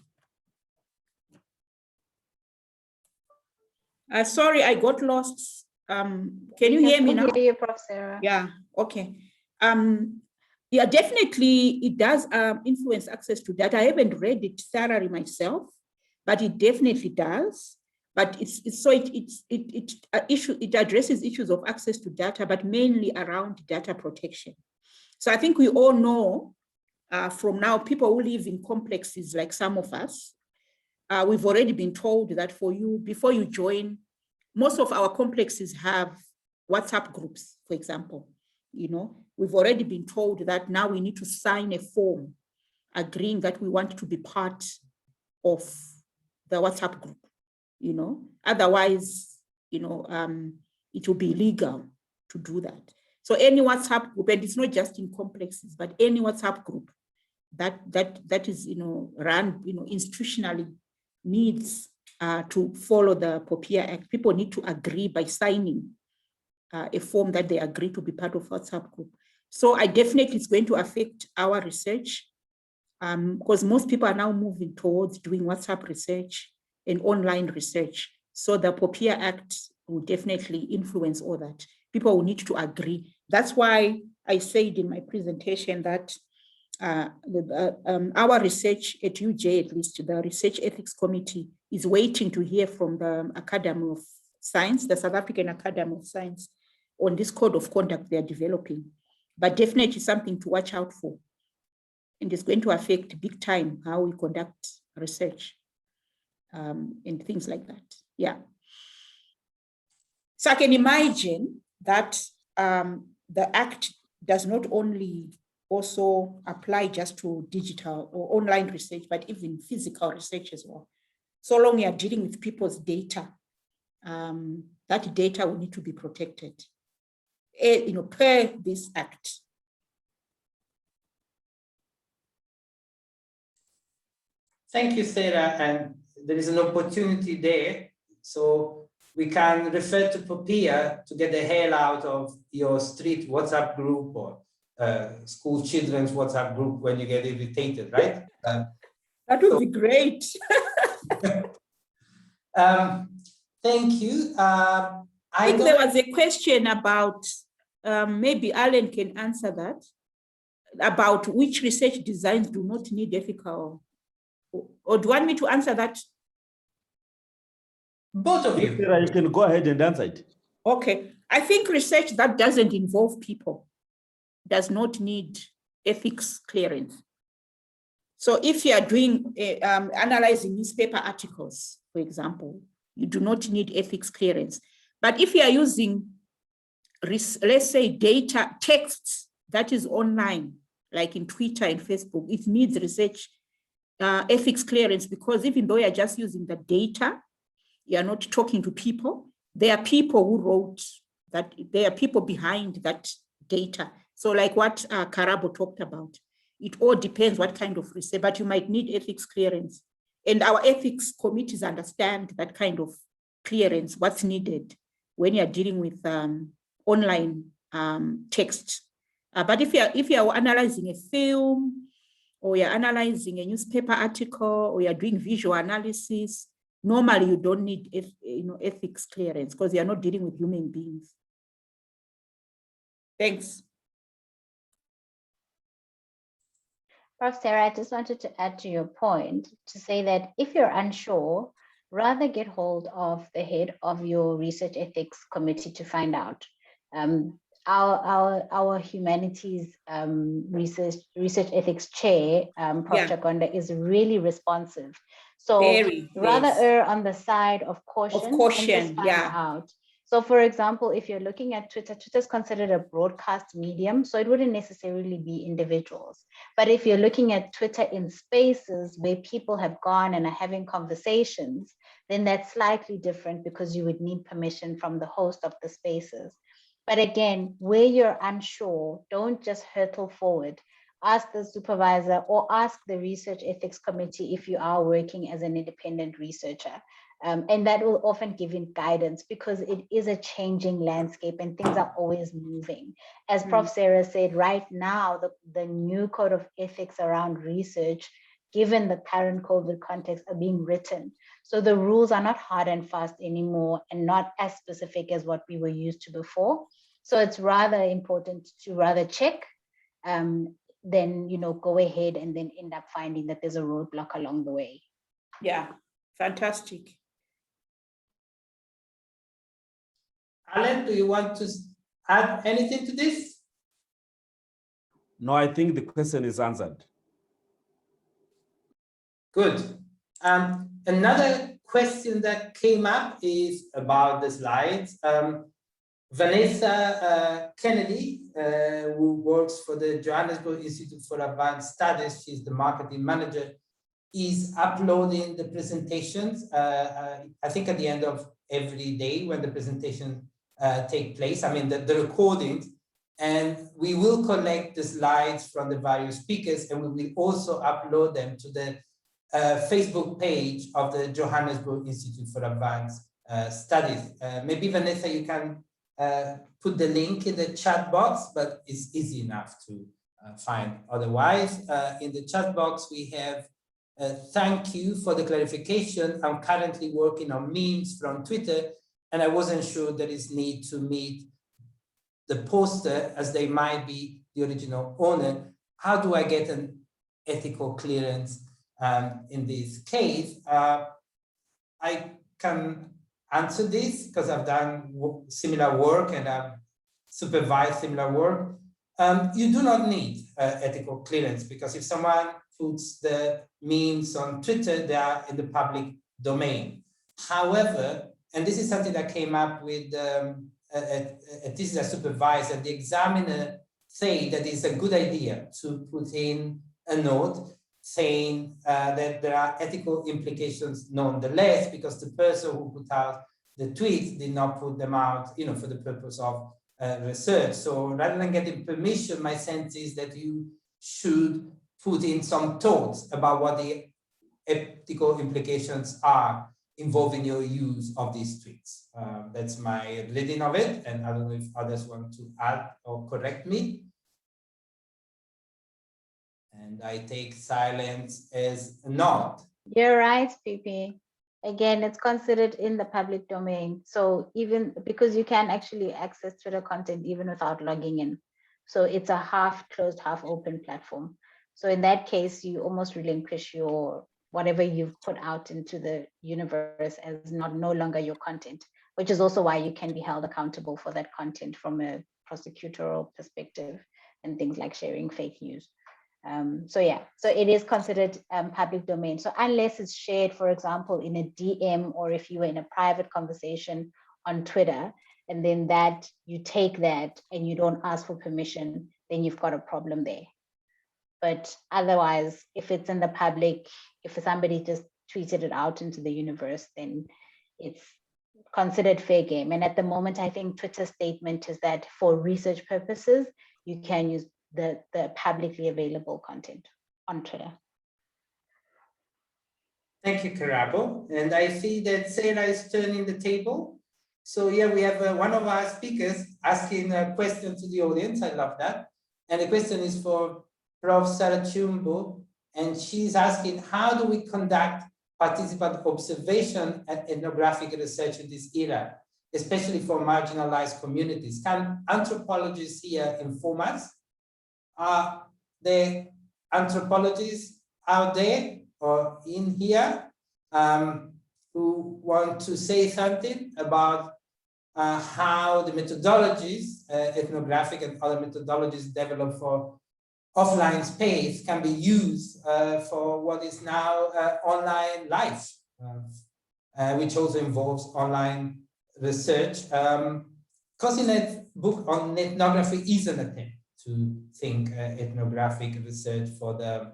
Sorry, I got lost. Can you hear me now? Hear you, Prof. Sarah. Yeah, okay. Yeah, definitely it does influence access to data. I haven't read it thoroughly myself, but it definitely does. But it addresses issues of access to data, but mainly around data protection. So I think we all know from now, people who live in complexes like some of us, we've already been told that before you join, most of our complexes have WhatsApp groups, for example. We've already been told that now we need to sign a form agreeing that we want to be part of the WhatsApp group, otherwise, it will be illegal to do that. So any WhatsApp group, and it's not just in complexes, but any WhatsApp group that is, run, institutionally needs to follow the POPIA Act. People need to agree by signing a form that they agree to be part of WhatsApp group. So it's going to affect our research because most people are now moving towards doing WhatsApp research and online research. So the POPIA Act will definitely influence all that. People will need to agree. That's why I said in my presentation that our research at UJ, at least the Research Ethics Committee, is waiting to hear from the Academy of Science, the South African Academy of Science, on this code of conduct they are developing. But definitely something to watch out for. And it's going to affect big time how we conduct research and things like that. Yeah. So I can imagine that the Act does not only also apply just to digital or online research, but even physical research as well. So long you are dealing with people's data, that data will need to be protected, per this Act. Thank you, Sarah. And there is an opportunity there. So we can refer to POPIA to get the hell out of your street WhatsApp group or school children's WhatsApp group when you get irritated, right? That would be great. Thank you. I think there was a question about, maybe Alan can answer that, about which research designs do not need ethical, or do you want me to answer that? Both of you. Sarah, you can go ahead and answer it. Okay, I think research that doesn't involve people does not need ethics clearance. So if you are doing analyzing newspaper articles, for example, you do not need ethics clearance. But if you are using, let's say, data texts that is online, like in Twitter and Facebook, it needs research ethics clearance, because even though you're just using the data, you're not talking to people. There are people who wrote that, there are people behind that data. So like what Karabo talked about, it all depends what kind of research, but you might need ethics clearance. And our ethics committees understand that kind of clearance, what's needed when you're dealing with online text. But if you're analyzing a film, or you're analyzing a newspaper article, or you're doing visual analysis, normally you don't need ethics clearance, because you're not dealing with human beings. Thanks. Prof. Sarah, I just wanted to add to your point to say that if you're unsure, rather get hold of the head of your research ethics committee to find out. Our humanities research ethics chair, Prof. Chakonda, is really responsive. So rather err on the side of caution, and just find out. So for example, if you're looking at Twitter, Twitter is considered a broadcast medium, so it wouldn't necessarily be individuals. But if you're looking at Twitter in spaces where people have gone and are having conversations, then that's slightly different, because you would need permission from the host of the spaces. But again, where you're unsure, don't just hurtle forward. Ask the supervisor or ask the research ethics committee if you are working as an independent researcher. And that will often give you guidance, because it is a changing landscape and things are always moving. As Prof. Sarah said, right now, the new code of ethics around research, given the current COVID context, are being written. So the rules are not hard and fast anymore, and not as specific as what we were used to before. So it's rather important to rather check than go ahead and then end up finding that there's a roadblock along the way. Yeah, fantastic. Alan, do you want to add anything to this? No, I think the question is answered. Good. Another question that came up is about the slides. Vanessa Kennedy, who works for the Johannesburg Institute for Advanced Studies, she's the marketing manager, is uploading the presentations, I think at the end of every day when the presentation take place, I mean the recordings, and we will collect the slides from the various speakers, and we will also upload them to the Facebook page of the Johannesburg Institute for Advanced Studies. Maybe Vanessa, you can put the link in the chat box, but it's easy enough to find. Otherwise, in the chat box, we have thank you for the clarification. I'm currently working on memes from Twitter, and I wasn't sure there is need to meet the poster, as they might be the original owner. How do I get an ethical clearance in this case? I can answer this because I've done similar work and I've supervised similar work. You do not need ethical clearance, because if someone puts the memes on Twitter, they are in the public domain. However, and this is something that came up with a thesis I supervised, and the examiner say that it's a good idea to put in a note saying that there are ethical implications nonetheless, because the person who put out the tweets did not put them out, for the purpose of research. So rather than getting permission, my sense is that you should put in some thoughts about what the ethical implications are involving your use of these tweets. That's my reading of it, and I don't know if others want to add or correct me. And I take silence as a nod. You're right, PP. Again, it's considered in the public domain. So even because you can actually access Twitter content even without logging in. So it's a half closed, half open platform. So in that case, you almost relinquish your whatever you've put out into the universe as no longer your content. which is also why you can be held accountable for that content from a prosecutorial perspective and things like sharing fake news. So yeah, so it is considered public domain. So unless it's shared, for example, in a DM, or if you were in a private conversation on Twitter, and then that you take that and you don't ask for permission, then you've got a problem there. But otherwise, if it's in the public, if somebody just tweeted it out into the universe, then it's considered fair game. And at the moment, I think Twitter's statement is that for research purposes, you can use the publicly available content on Twitter. Thank you, Karabo. And I see that Sarah is turning the table. So yeah, we have one of our speakers asking a question to the audience. I love that. And the question is for Prof. Sarah Chumbo, and she's asking, how do we conduct participant observation and ethnographic research in this era, especially for marginalized communities? Can anthropologists here inform us? Are the anthropologists out there or in here who want to say something about how the methodologies, ethnographic and other methodologies developed for offline space can be used for what is now online life, which also involves online research. Kosinet's book on ethnography is an attempt to think ethnographic research for the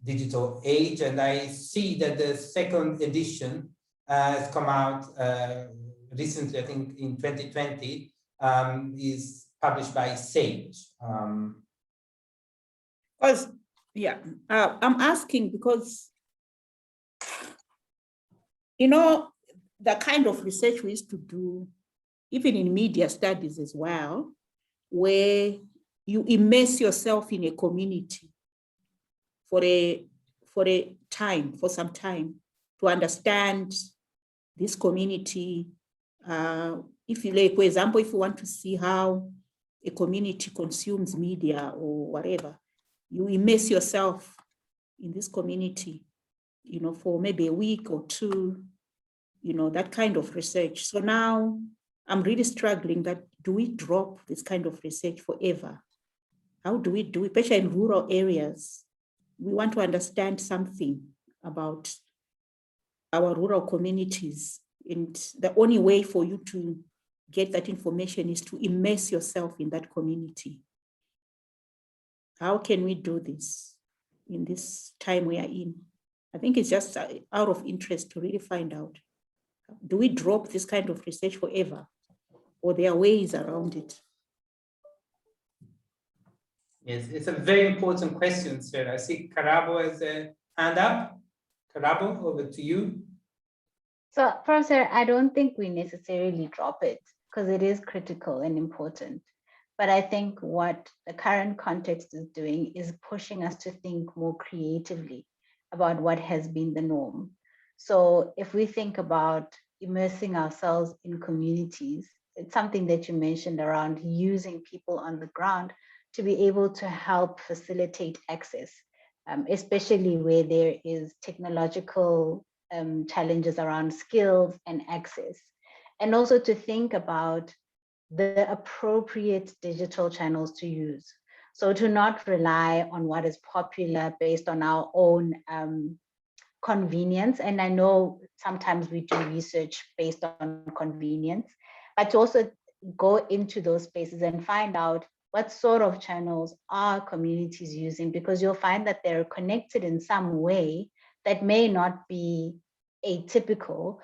digital age. And I see that the second edition has come out recently, I think in 2020, is published by Sage. Because, yeah, I'm asking because, you know, the kind of research we used to do, even in media studies as well, where you immerse yourself in a community for some time to understand this community. If you like, for example, if you want to see how a community consumes media or whatever, you immerse yourself in this community, you know, for maybe a week or two, you know, that kind of research. So now I'm really struggling that, do we drop this kind of research forever? How do we do it, especially in rural areas? We want to understand something about our rural communities. And the only way for you to get that information is to immerse yourself in that community. How can we do this in this time we are in? I think it's just out of interest to really find out. Do we drop this kind of research forever, or there are ways around it? Yes, it's a very important question, Sarah. I see Karabo has a hand up. Karabo, over to you. So, Professor, I don't think we necessarily drop it because it is critical and important. But I think what the current context is doing is pushing us to think more creatively about what has been the norm. So if we think about immersing ourselves in communities, it's something that you mentioned around using people on the ground to be able to help facilitate access, especially where there is technological challenges around skills and access. And also to think about the appropriate digital channels to use. So to not rely on what is popular based on our own convenience. And I know sometimes we do research based on convenience, but to also go into those spaces and find out what sort of channels are communities using, because you'll find that they're connected in some way that may not be atypical,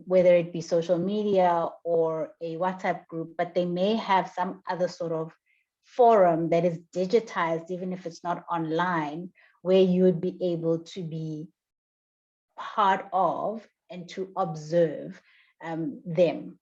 whether it be social media or a WhatsApp group, but they may have some other sort of forum that is digitized, even if it's not online, where you would be able to be part of and to observe them.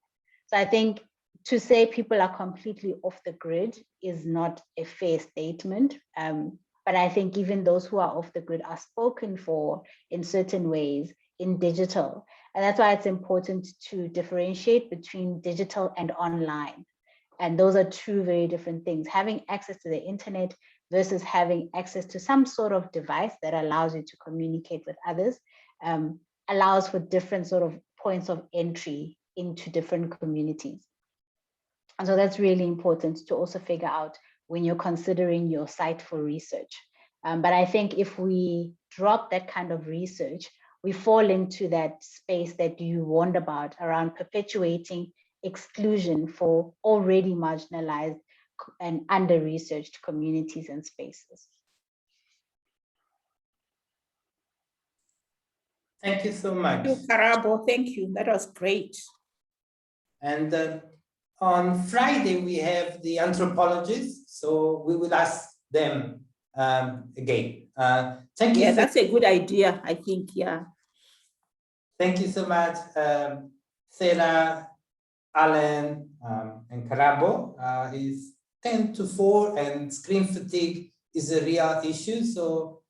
So I think to say people are completely off the grid is not a fair statement. But I think even those who are off the grid are spoken for in certain ways in digital. And that's why it's important to differentiate between digital and online. And those are two very different things. Having access to the internet versus having access to some sort of device that allows you to communicate with others, allows for different sort of points of entry into different communities. And so that's really important to also figure out when you're considering your site for research. But I think if we drop that kind of research, we fall into that space that you warned about around perpetuating exclusion for already marginalized and under-researched communities and spaces. Thank you so much. Thank you, Karabo. Thank you. That was great. And on Friday, we have the anthropologists, so we will ask them again. Thank you. Yeah, that's a good idea, I think, yeah. Thank you so much, Sarah, Alan, and Karabo. It's 10 to 4 and screen fatigue is a real issue. So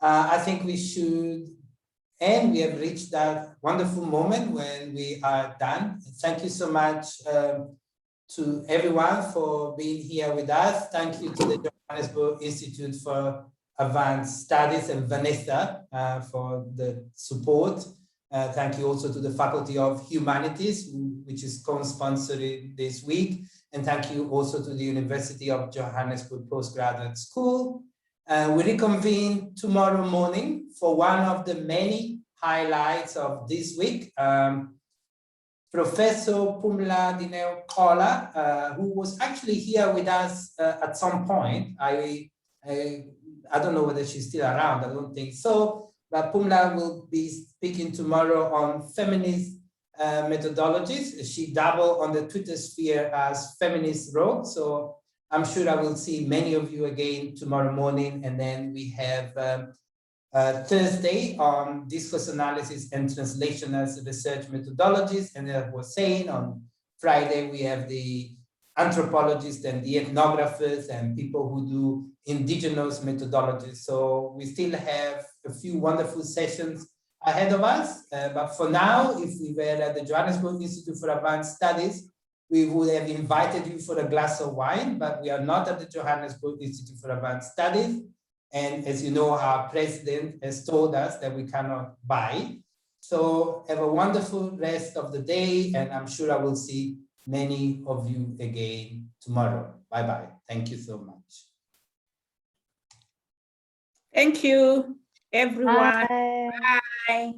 I think we should, and we have reached that wonderful moment when we are done. Thank you so much to everyone for being here with us. Thank you to the Johannesburg Institute for Advanced Studies and Vanessa for the support. Thank you also to the Faculty of Humanities, which is co-sponsoring this week. And thank you also to the University of Johannesburg Postgraduate School. We reconvene tomorrow morning for one of the many highlights of this week. Professor Pumla Dineo-Kola, who was actually here with us at some point. I don't know whether she's still around, I don't think so. But Pumla will be speaking tomorrow on feminist methodologies. She dabbled on the Twitter sphere as Feminist Rogue. So I'm sure I will see many of you again tomorrow morning. And then we have Thursday on discourse analysis and translation as research methodologies. And as I was saying, on Friday, we have the anthropologists and the ethnographers and people who do indigenous methodologies. So we still have a few wonderful sessions ahead of us. But for now, if we were at the Johannesburg Institute for Advanced Studies, we would have invited you for a glass of wine, but we are not at the Johannesburg Institute for Advanced Studies. And as you know, our president has told us that we cannot buy. So have a wonderful rest of the day, and I'm sure I will see many of you again tomorrow. Bye-bye. Thank you so much. Thank you, everyone. Bye. Bye.